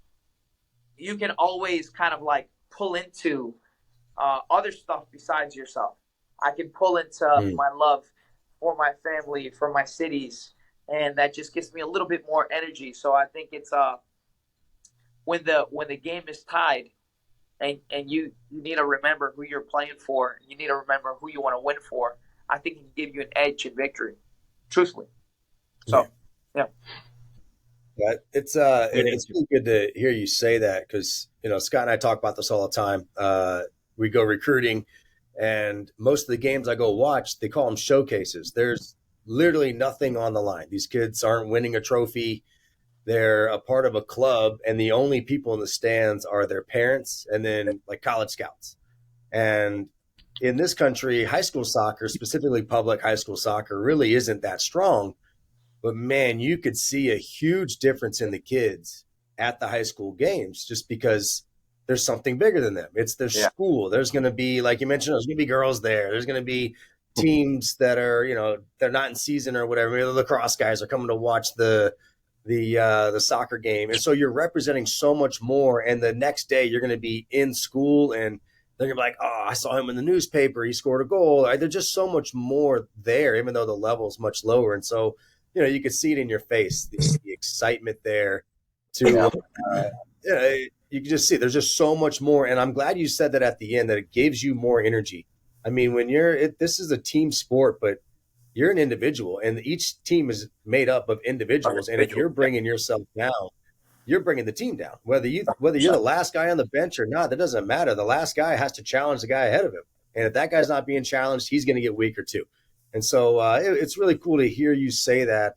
you can always kind of like pull into other stuff besides yourself. I can pull into my love for my family, for my cities, and that just gives me a little bit more energy. So I think it's when the game is tied, and you need to remember who you're playing for, you need to remember who you want to win for. I think it can give you an edge in victory, truthfully. So, yeah. It's really good to hear you say that because Scott and I talk about this all the time. We go recruiting. And most of the games I go watch, they call them showcases. There's literally nothing on the line. These kids aren't winning a trophy. They're a part of a club, and the only people in the stands are their parents and then like college scouts. And in this country, high school soccer, specifically public high school soccer, really isn't that strong. But, man, you could see a huge difference in the kids at the high school games just because – there's something bigger than them. It's their school. There's going to be, like you mentioned, there's going to be girls there. There's going to be teams that are, they're not in season or whatever. Maybe the lacrosse guys are coming to watch the soccer game. And so you're representing so much more. And the next day you're going to be in school and they're going to be like, oh, I saw him in the newspaper. He scored a goal. There's just so much more there, even though the level is much lower. And so, you could see it in your face, the excitement there to, you can just see there's just so much more. And I'm glad you said that at the end, that it gives you more energy. I mean, when this is a team sport, but you're an individual and each team is made up of individuals. And if you're bringing yourself down, you're bringing the team down, whether you're the last guy on the bench or not, that doesn't matter. The last guy has to challenge the guy ahead of him. And if that guy's not being challenged, he's going to get weaker too. And so it's really cool to hear you say that.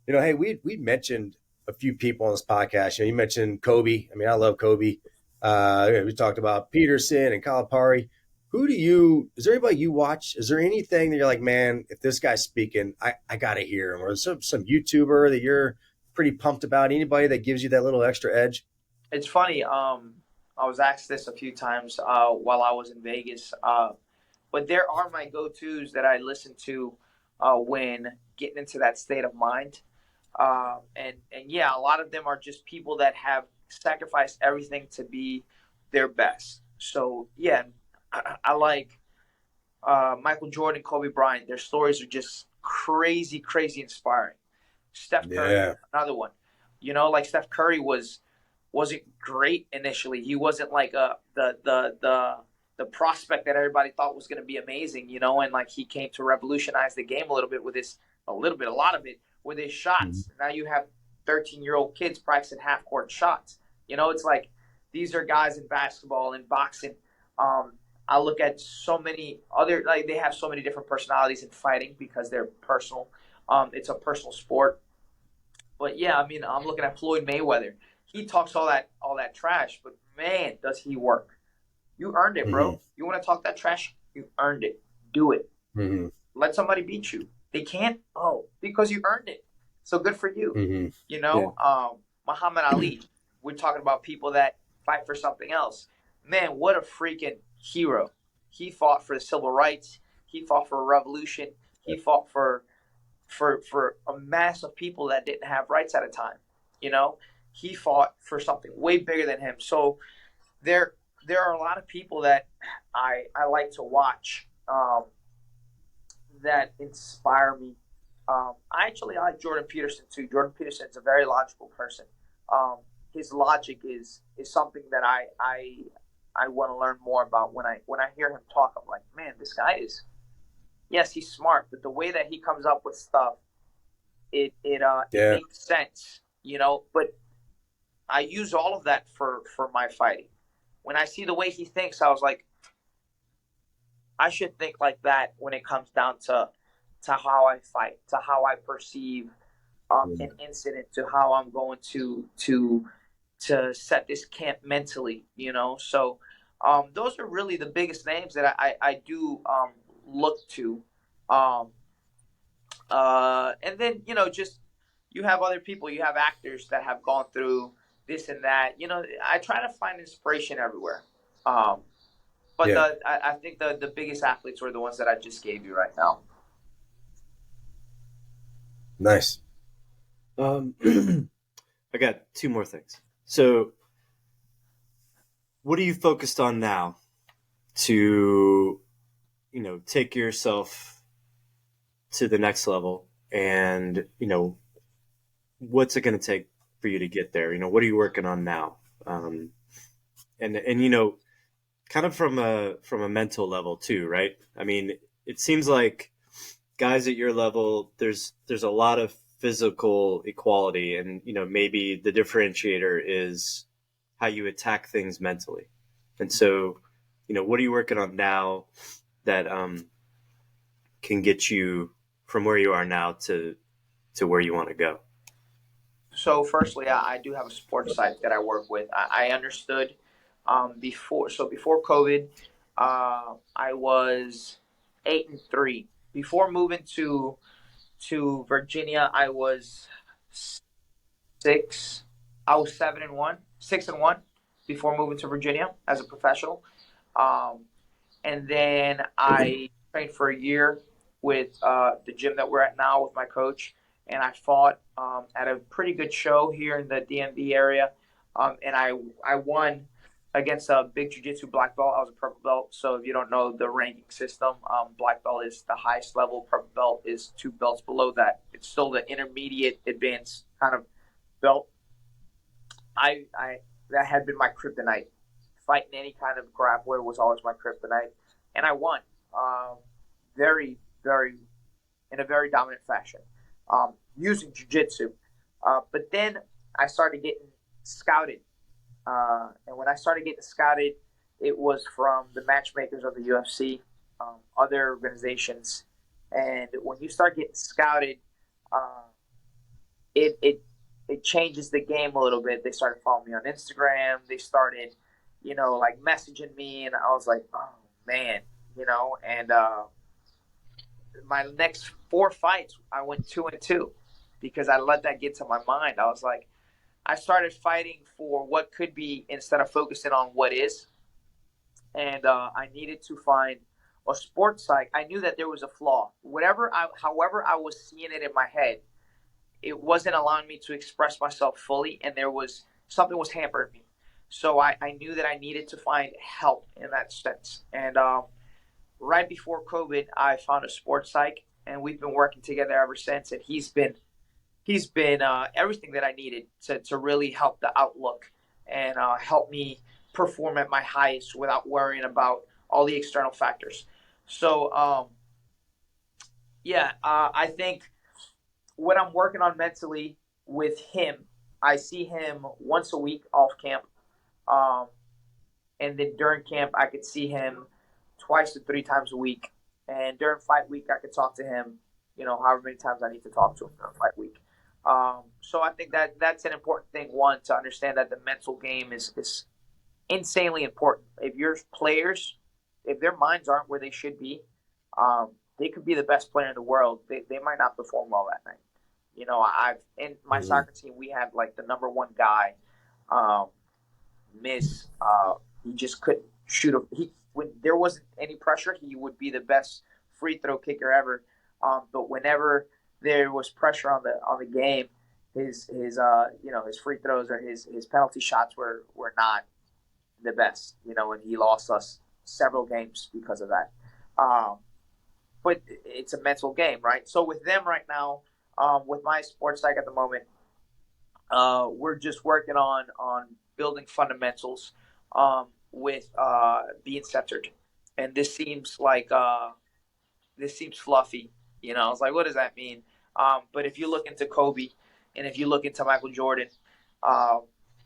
Hey, we mentioned a few people on this podcast. You mentioned Kobe. I mean, I love Kobe. We talked about Peterson and Calipari. Is there anybody you watch? Is there anything that you're like, man, if this guy's speaking, I got to hear him? Or some YouTuber that you're pretty pumped about? Anybody that gives you that little extra edge? It's funny. I was asked this a few times while I was in Vegas. But there are my go-tos that I listen to when getting into that state of mind. And yeah, a lot of them are just people that have sacrificed everything to be their best. So yeah, I like Michael Jordan, Kobe Bryant. Their stories are just crazy, crazy inspiring. Steph Curry, Yeah. another one. You know, like Steph Curry wasn't great initially. He wasn't like the prospect that everybody thought was going to be amazing, you know, and like he came to revolutionize the game a little bit with a lot of it with his Mhm. shots. Now you have 13-year-old kids practicing half court shots. You know, it's like these are guys in basketball and boxing. I look at so many other, like they have so many different personalities in fighting because they're personal. It's a personal sport. But yeah, I mean, I'm looking at Floyd Mayweather. He talks all that trash, but man, does he work. You earned it, Mhm. bro. You want to talk that trash? You earned it. Do it. Mhm. Let somebody beat you. They can't? Oh, because you earned it. So good for you. Mhm. You Yeah. know, Muhammad Ali. We're talking about people that fight for something else. Man, what a freaking hero. He fought for the civil rights. He fought for a revolution. He fought for a mass of people that didn't have rights at a time. You know, he fought for something way bigger than him. So there there are a lot of people that I like to watch that inspire me. I like Jordan Peterson too. Jordan Peterson is a very logical person. Um, his logic is something that I want to learn more about. When I hear him talk, I'm like, man, this guy is, yes, he's smart, but the way that he comes up with stuff, it Yeah. makes sense, you know. But I use all of that for my fighting. When I see the way he thinks, I was like, I should think like that when it comes down to how I fight, to how I perceive an Mhm. incident, to how I'm going to set this camp mentally, you know. So those are really the biggest names that I do look to. Um, and then, you know, just you have other people, you have actors that have gone through this and that. You know, I try to find inspiration everywhere. Um, but Yeah. I think the biggest athletes were the ones that I just gave you right now. Nice. Um, I got two more things. So, what are you focused on now to, take yourself to the next level? And, what's it going to take for you to get there? What are you working on now? Um, and kind of from a mental level too, right? I mean, it seems like guys at your level, there's a lot of physical equality, and maybe the differentiator is how you attack things mentally. And so, what are you working on now that can get you from where you are now to where you want to go? So, firstly, I do have a sports site that I work with. I understood before COVID, I was 8-3. Before moving to Virginia, I was six. I was 7-1, 6-1 before moving to Virginia as a professional. Um, and then I trained for a year with the gym that we're at now with my coach, and I fought at a pretty good show here in the DMV area, and I won against a big jiu-jitsu black belt. I was a purple belt, so if you don't know the ranking system, black belt is the highest level. Purple belt is two belts below that. It's still the intermediate advanced kind of belt. I that had been my kryptonite. Fighting any kind of grappler was always my kryptonite, and I won, very, very, in a very dominant fashion, using jujitsu. But then I started getting scouted, and when I started getting scouted, it was from the matchmakers of the UFC, other organizations, and when you start getting scouted, uh, it changes the game a little bit. They started following me on Instagram. They started, like messaging me, and I was like, oh man, And my next four fights, I went 2-2 because I let that get to my mind. I was like, I started fighting for what could be instead of focusing on what is, and I needed to find a sports psych. I knew that there was a flaw. However, I was seeing it in my head, it wasn't allowing me to express myself fully, and there was something was hampering me. So I knew that I needed to find help in that sense. And right before COVID, I found a sports psych, and we've been working together ever since. And he's been everything that I needed to really help the outlook and help me perform at my highest without worrying about all the external factors. So I think what I'm working on mentally with him, I see him once a week off camp. Um, and then during camp, I could see him twice to three times a week. And during fight week, I could talk to him, however many times I need to talk to him during fight week. So I think that's an important thing, one, to understand that the mental game is insanely important. If your players, if their minds aren't where they should be, they could be the best player in the world. They might not perform well that night. I've in my soccer team, we had like the number one guy, miss. He just couldn't shoot when there wasn't any pressure, he would be the best free throw kicker ever. But whenever there was pressure on the game, his free throws or his penalty shots were not the best. And he lost us several games because of that. But it's a mental game, right? So with them right now, with my sports psych at the moment, we're just working on building fundamentals with being centered. And this seems fluffy. I was like, what does that mean? But if you look into Kobe and if you look into Michael Jordan,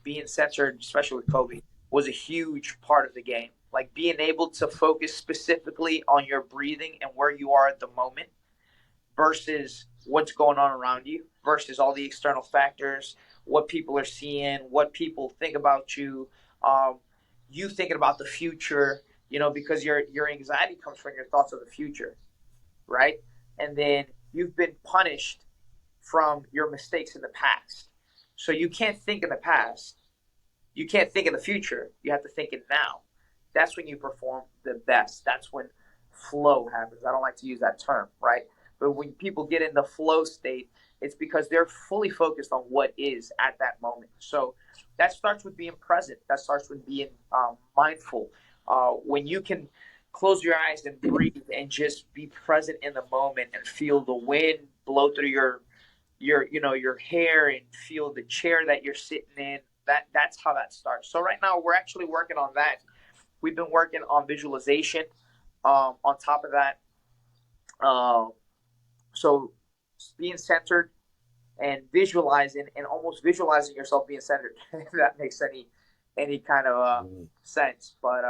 being centered, especially with Kobe, was a huge part of the game. Like being able to focus specifically on your breathing and where you are at the moment versus what's going on around you versus all the external factors, what people are seeing, what people think about you, you thinking about the future, because your anxiety comes from your thoughts of the future, right? And then you've been punished from your mistakes in the past. So you can't think in the past. You can't think in the future. You have to think in now. That's when you perform the best. That's when flow happens. I don't like to use that term, right? But when people get in the flow state, it's because they're fully focused on what is at that moment. So that starts with being present. That starts with being mindful. When you can close your eyes and breathe and just be present in the moment and feel the wind blow through your hair and feel the chair that you're sitting in, that's how that starts. So right now we're actually working on that. We've been working on visualization. On top of that, so being centered and visualizing and almost visualizing yourself being centered, if that makes any kind of sense. But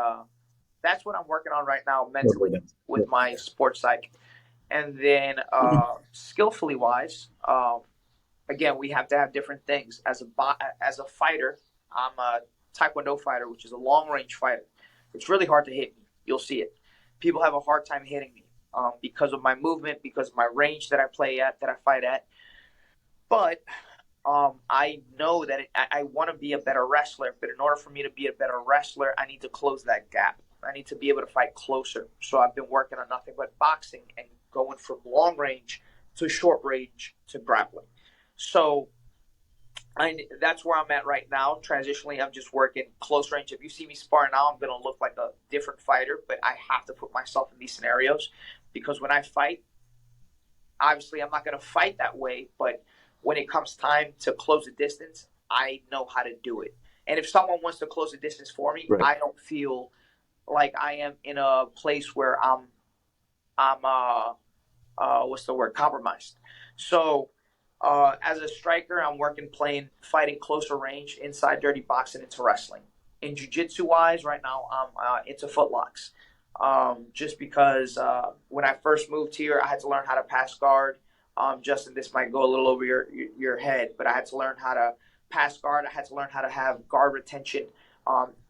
that's what I'm working on right now mentally with my sports psych. And then skillfully wise, again, we have to have different things. As a fighter, I'm a Taekwondo fighter, which is a long range fighter. It's really hard to hit me. You'll see it. People have a hard time hitting me because of my movement, because of my range that I play at, that I fight at. But I know that I want to be a better wrestler. But in order for me to be a better wrestler, I need to close that gap. I need to be able to fight closer. So I've been working on nothing but boxing and going from long range to short range to grappling. So that's where I'm at right now. Transitionally, I'm just working close range. If you see me spar now, I'm going to look like a different fighter, but I have to put myself in these scenarios because when I fight, obviously I'm not going to fight that way, but when it comes time to close the distance, I know how to do it. And if someone wants to close the distance for me, right, I don't feel like I am in a place where I'm compromised. So as a striker, I'm fighting closer range, inside dirty boxing, into wrestling. In jiu-jitsu wise, right now I'm into footlocks. Just because when I first moved here, I had to learn how to pass guard. Justin, this might go a little over your head, but I had to learn how to pass guard. I had to learn how to have guard retention.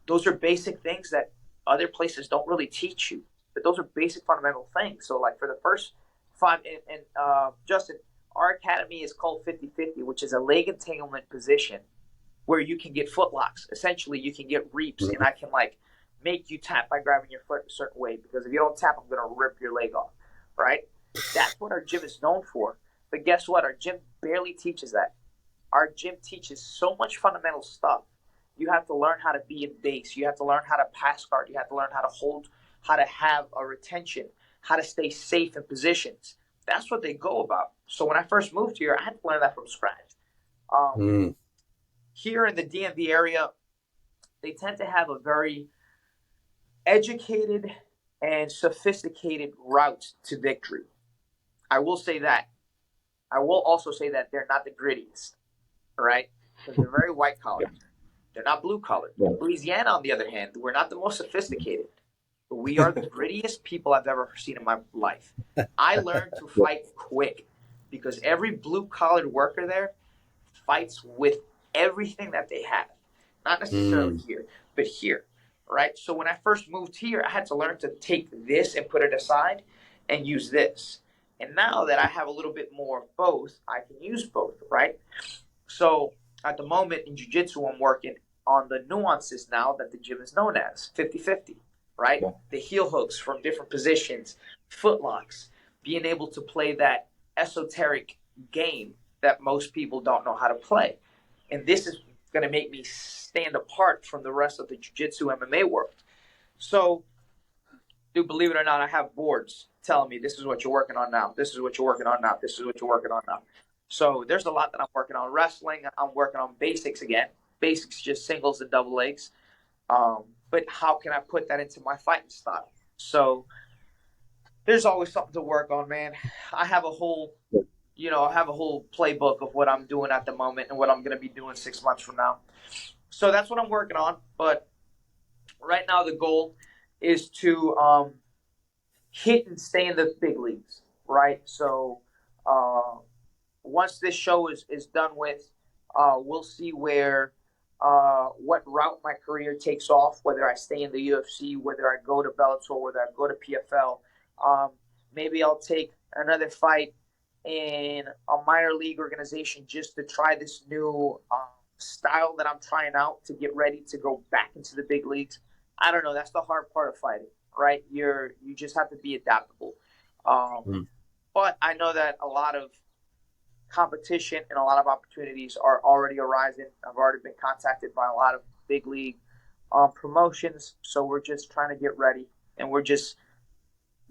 Those are basic things that other places don't really teach you, but those are basic fundamental things. So like for the first five, and Justin, our academy is called 50-50, which is a leg entanglement position where you can get footlocks. Essentially, you can get reaps, and I can like make you tap by grabbing your foot a certain way, because if you don't tap, I'm going to rip your leg off, right? That's what our gym is known for. But guess what? Our gym barely teaches that. Our gym teaches so much fundamental stuff. You have to learn how to be in base. You have to learn how to pass guard. You have to learn how to hold, how to have a retention, how to stay safe in positions. that's what they go about. So when I first moved here, I had to learn that from scratch. Here in the DMV area, they tend to have a very educated and sophisticated route to victory. I will say that. I will also say that they're not the grittiest, right? Because they're very white collar. They're not blue collar. Louisiana, on the other hand, we're not the most sophisticated. But we are the grittiest people I've ever seen in my life. I learned to fight quick because every blue collared worker there fights with everything that they have. Not necessarily here, but here, right? So when I first moved here, I had to learn to take this and put it aside and use this. And now that I have a little bit more of both, I can use both, right? So at the moment in jiu-jitsu, I'm working on the nuances now that the gym is known as 50-50, right? Yeah. The heel hooks from different positions, footlocks, being able to play that esoteric game that most people don't know how to play. And this is going to make me stand apart from the rest of the jiu-jitsu MMA world. So, dude, believe it or not, I have boards telling me this is what you're working on now. This is what you're working on now. This is what you're working on now. So there's a lot that I'm working on. Wrestling, I'm working on basics again. Basics, just singles and double legs. But how can I put that into my fighting style? So there's always something to work on, man. I have a whole playbook of what I'm doing at the moment and what I'm going to be doing 6 months from now. So that's what I'm working on. But right now the goal is to hit and stay in the big leagues, right? So once this show is done with, we'll see what route my career takes off, whether I stay in the UFC, whether I go to Bellator, whether I go to PFL. Maybe I'll take another fight in a minor league organization just to try this new style that I'm trying out to get ready to go back into the big leagues. I don't know. That's the hard part of fighting, right? You just have to be adaptable. But I know that a lot of competition and a lot of opportunities are already arising. I've already been contacted by a lot of big league promotions. So we're just trying to get ready, and we're just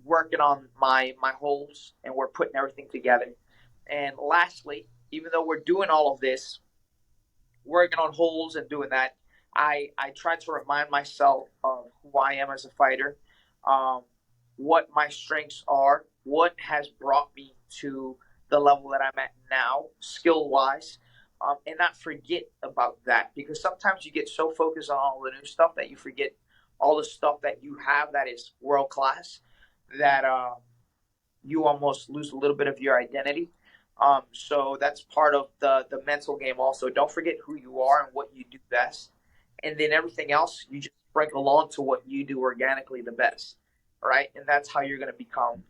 working on my holes, and we're putting everything together. And lastly, even though we're doing all of this, working on holes and doing that, I try to remind myself of who I am as a fighter, what my strengths are, what has brought me to the level that I'm at now, skill-wise, and not forget about that. Because sometimes you get so focused on all the new stuff that you forget all the stuff that you have that is world-class, that you almost lose a little bit of your identity. So that's part of the mental game also. Don't forget who you are and what you do best. And then everything else, you just sprinkle on to what you do organically the best, right? And that's how you're going to become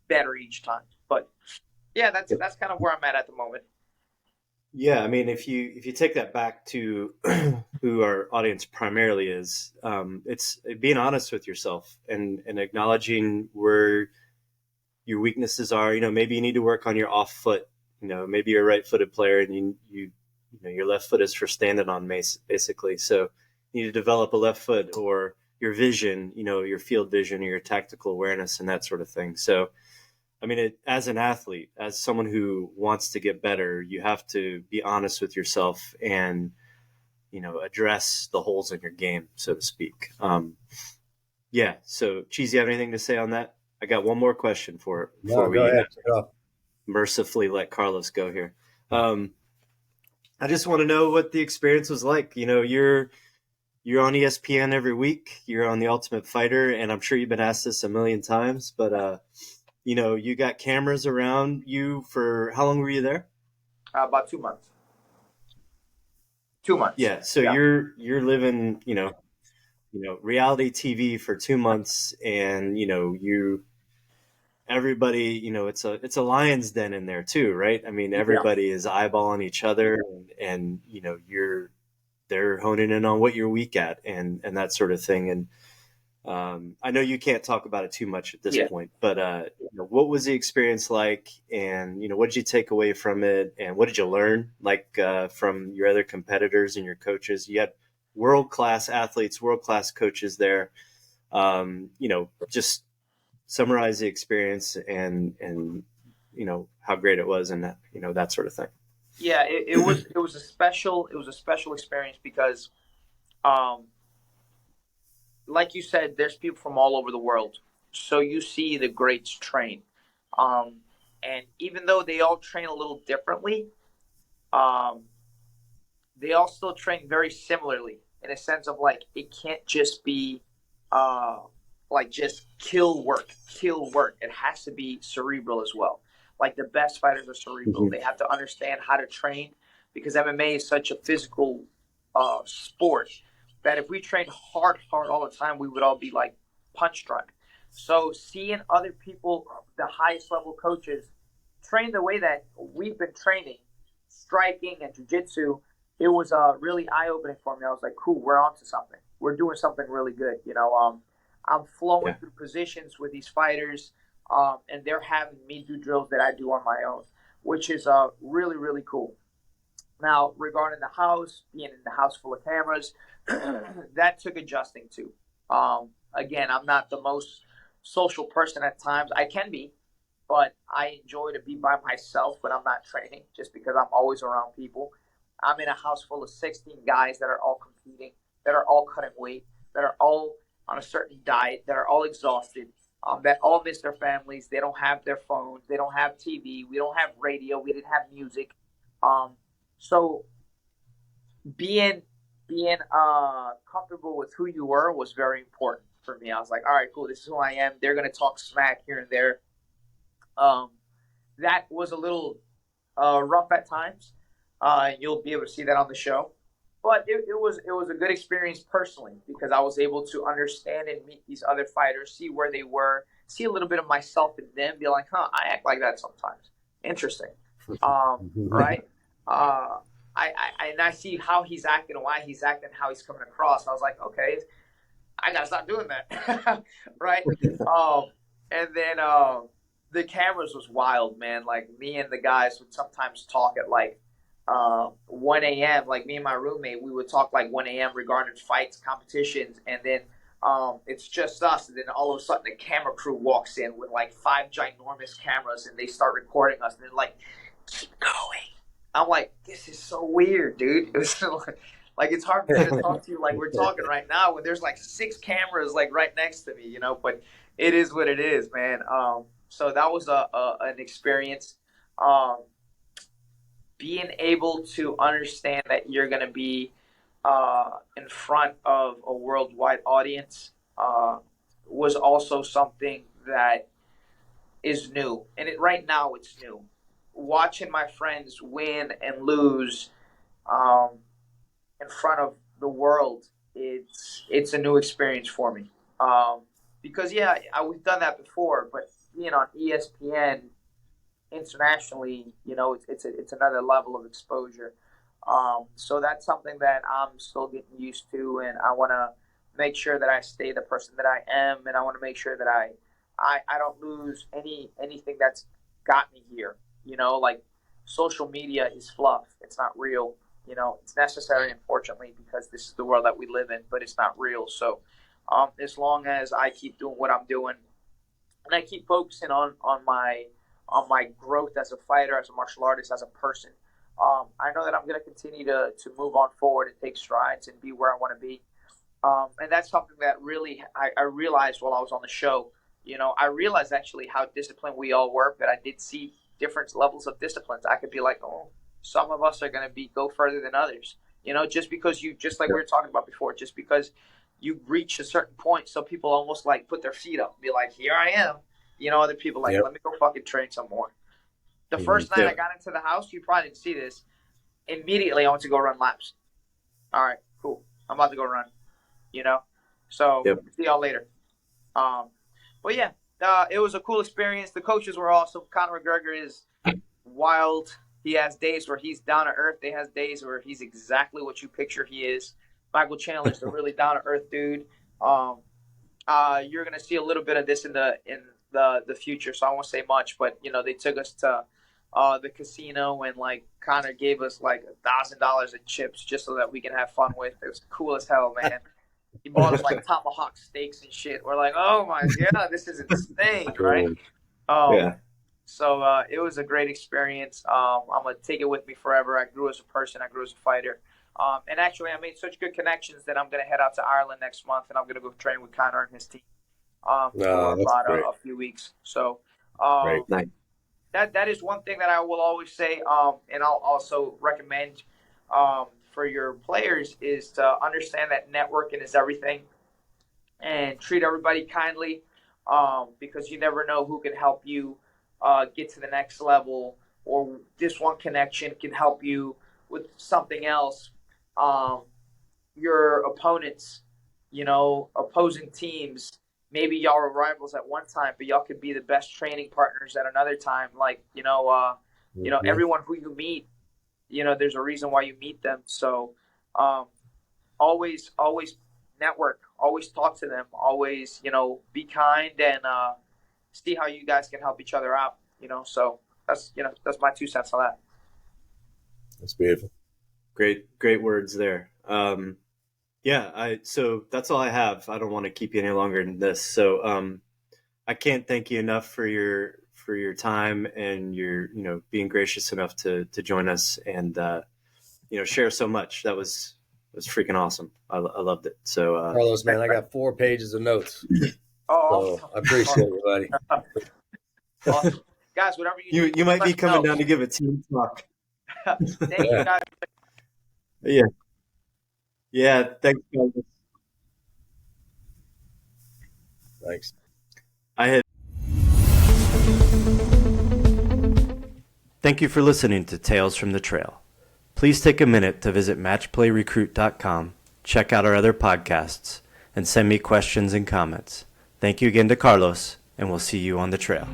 better each time. But yeah, that's kind of where I'm at the moment. Yeah, I mean, if you take that back to who our audience primarily is, it's being honest with yourself and acknowledging where your weaknesses are. Maybe you need to work on your off foot. Maybe you're a right-footed player and you your left foot is for standing on, basically. So you need to develop a left foot, or your vision, your field vision, or your tactical awareness, and that sort of thing. So, I mean, as an athlete, as someone who wants to get better, you have to be honest with yourself and, address the holes in your game, so to speak. Yeah. So, Cheese, you have anything to say on that? I got one more question before we mercifully let Carlos go here. I just want to know what the experience was like. You're on ESPN every week. You're on The Ultimate Fighter, and I'm sure you've been asked this a million times, but you got cameras around you for how long were you there? About 2 months. 2 months. Yeah. So yeah. You're living, reality TV for 2 months, and everybody, it's a lion's den in there too, right? I mean, everybody is eyeballing each other, and they're honing in on what you're weak at and that sort of thing. And I know you can't talk about it too much at this point, but what was the experience like, and what did you take away from it, and what did you learn, from your other competitors and your coaches? You had world-class athletes, world-class coaches there. Just summarize the experience and how great it was and that, that sort of thing. Yeah, it was a special experience because, um, like you said, there's people from all over the world, so you see the greats train, um, and even though they all train a little differently, um, they all still train very similarly in a sense of like it can't just be uh like just kill work. It has to be cerebral as well. Like the best fighters are cerebral. Mm-hmm. They have to understand how to train because MMA is such a physical sport that if we trained hard all the time, we would all be like punch drunk. So seeing other people, the highest level coaches, train the way that we've been training, striking and jujitsu, it was really eye opening for me. I was like, cool, we're onto something. We're doing something really good. I'm flowing through positions with these fighters, and they're having me do drills that I do on my own, which is really really cool. Now, regarding the house, being in the house full of cameras, that took adjusting to. Again, I'm not the most social person at times. I can be, but I enjoy to be by myself when I'm not training, just because I'm always around people. I'm in a house full of 16 guys that are all competing, that are all cutting weight, that are all on a certain diet, that are all exhausted, that all miss their families. They don't have their phones. They don't have TV. We don't have radio. We didn't have music. So being comfortable with who you were was very important for me. I was like, all right, cool. This is who I am. They're gonna talk smack here and there. That was a little rough at times. You'll be able to see that on the show. But it was a good experience personally because I was able to understand and meet these other fighters, see where they were, see a little bit of myself in them, be like, huh, I act like that sometimes. Interesting. Right? And I see how he's acting, why he's acting, how he's coming across. I was like, okay, I gotta stop doing that. Right? And then the cameras was wild, man. Like me and the guys would sometimes talk at like 1 a.m. Like me and my roommate, we would talk like 1 a.m. regarding fights, competitions, and then it's just us. And then all of a sudden, the camera crew walks in with like 5 ginormous cameras, and they start recording us. And they're like, "Keep going." I'm like, "This is so weird, dude." It was like it's hard for me to talk to you like we're talking right now when there's like 6 cameras like right next to me, But it is what it is, man. So that was an experience. Being able to understand that you're going to be in front of a worldwide audience was also something that is new. And right now it's new. Watching my friends win and lose in front of the world, it's a new experience for me. Because, we've done that before, but being on ESPN internationally, it's another level of exposure. So that's something that I'm still getting used to, and I want to make sure that I stay the person that I am, and I want to make sure that I don't lose anything that's got me here. Like social media is fluff. It's not real. It's necessary, unfortunately, because this is the world that we live in, but it's not real. So as long as I keep doing what I'm doing, and I keep focusing on my growth as a fighter, as a martial artist, as a person, I know that I'm going to continue to move on forward and take strides and be where I want to be. And that's something that really I realized while I was on the show. I realized actually how disciplined we all were, but I did see different levels of disciplines. I could be like, oh, some of us are going to go further than others. Just because just like we were talking about before, just because you reach a certain point, so people almost like put their feet up and be like, here I am. Other people like, let me go fucking train some more. The first night I got into the house, you probably didn't see this. Immediately, I went to go run laps. All right, cool. I'm about to go run. So see y'all later. But yeah, it was a cool experience. The coaches were awesome. Conor MacGregor is wild. He has days where he's down to earth. He has days where he's exactly what you picture he is. Michael Chandler's a really down to earth dude. You're gonna see a little bit of this in the future, so I won't say much. But they took us to the casino, and like Conor gave us like $1,000 in chips just so that we can have fun with. It was cool as hell, man. He bought us like tomahawk steaks and shit. We're like, oh my god, this is insane, right? So it was a great experience. I'm gonna take it with me forever. I grew as a person. I grew as a fighter. And actually, I made such good connections that I'm gonna head out to Ireland next month, and I'm gonna go train with Conor and his team for No, that's about great. a few weeks. So Great. Nice. that is one thing that I will always say, and I'll also recommend for your players is to understand that networking is everything, and treat everybody kindly, because you never know who can help you get to the next level, or this one connection can help you with something else. Um, your opponents, opposing teams, maybe y'all were rivals at one time, but y'all could be the best training partners at another time. Like, everyone who you meet, there's a reason why you meet them. So, always network, always talk to them, always, be kind, and see how you guys can help each other out. So that's my 2 cents on that. That's beautiful. Great words there. So that's all I have. I don't want to keep you any longer than this. So I can't thank you enough for your time and your being gracious enough to join us and share so much. That was freaking awesome. I loved it. So Carlos, man, I got 4 pages of notes. Oh, So I appreciate it, buddy. awesome. Guys, whatever you might be coming down to give a team talk. Thank you, guys. Yeah. Thanks, guys. Thanks. Thank you for listening to Tales from the Trail. Please take a minute to visit MatchPlayRecruit.com, check out our other podcasts, and send me questions and comments. Thank you again to Carlos, and we'll see you on the trail.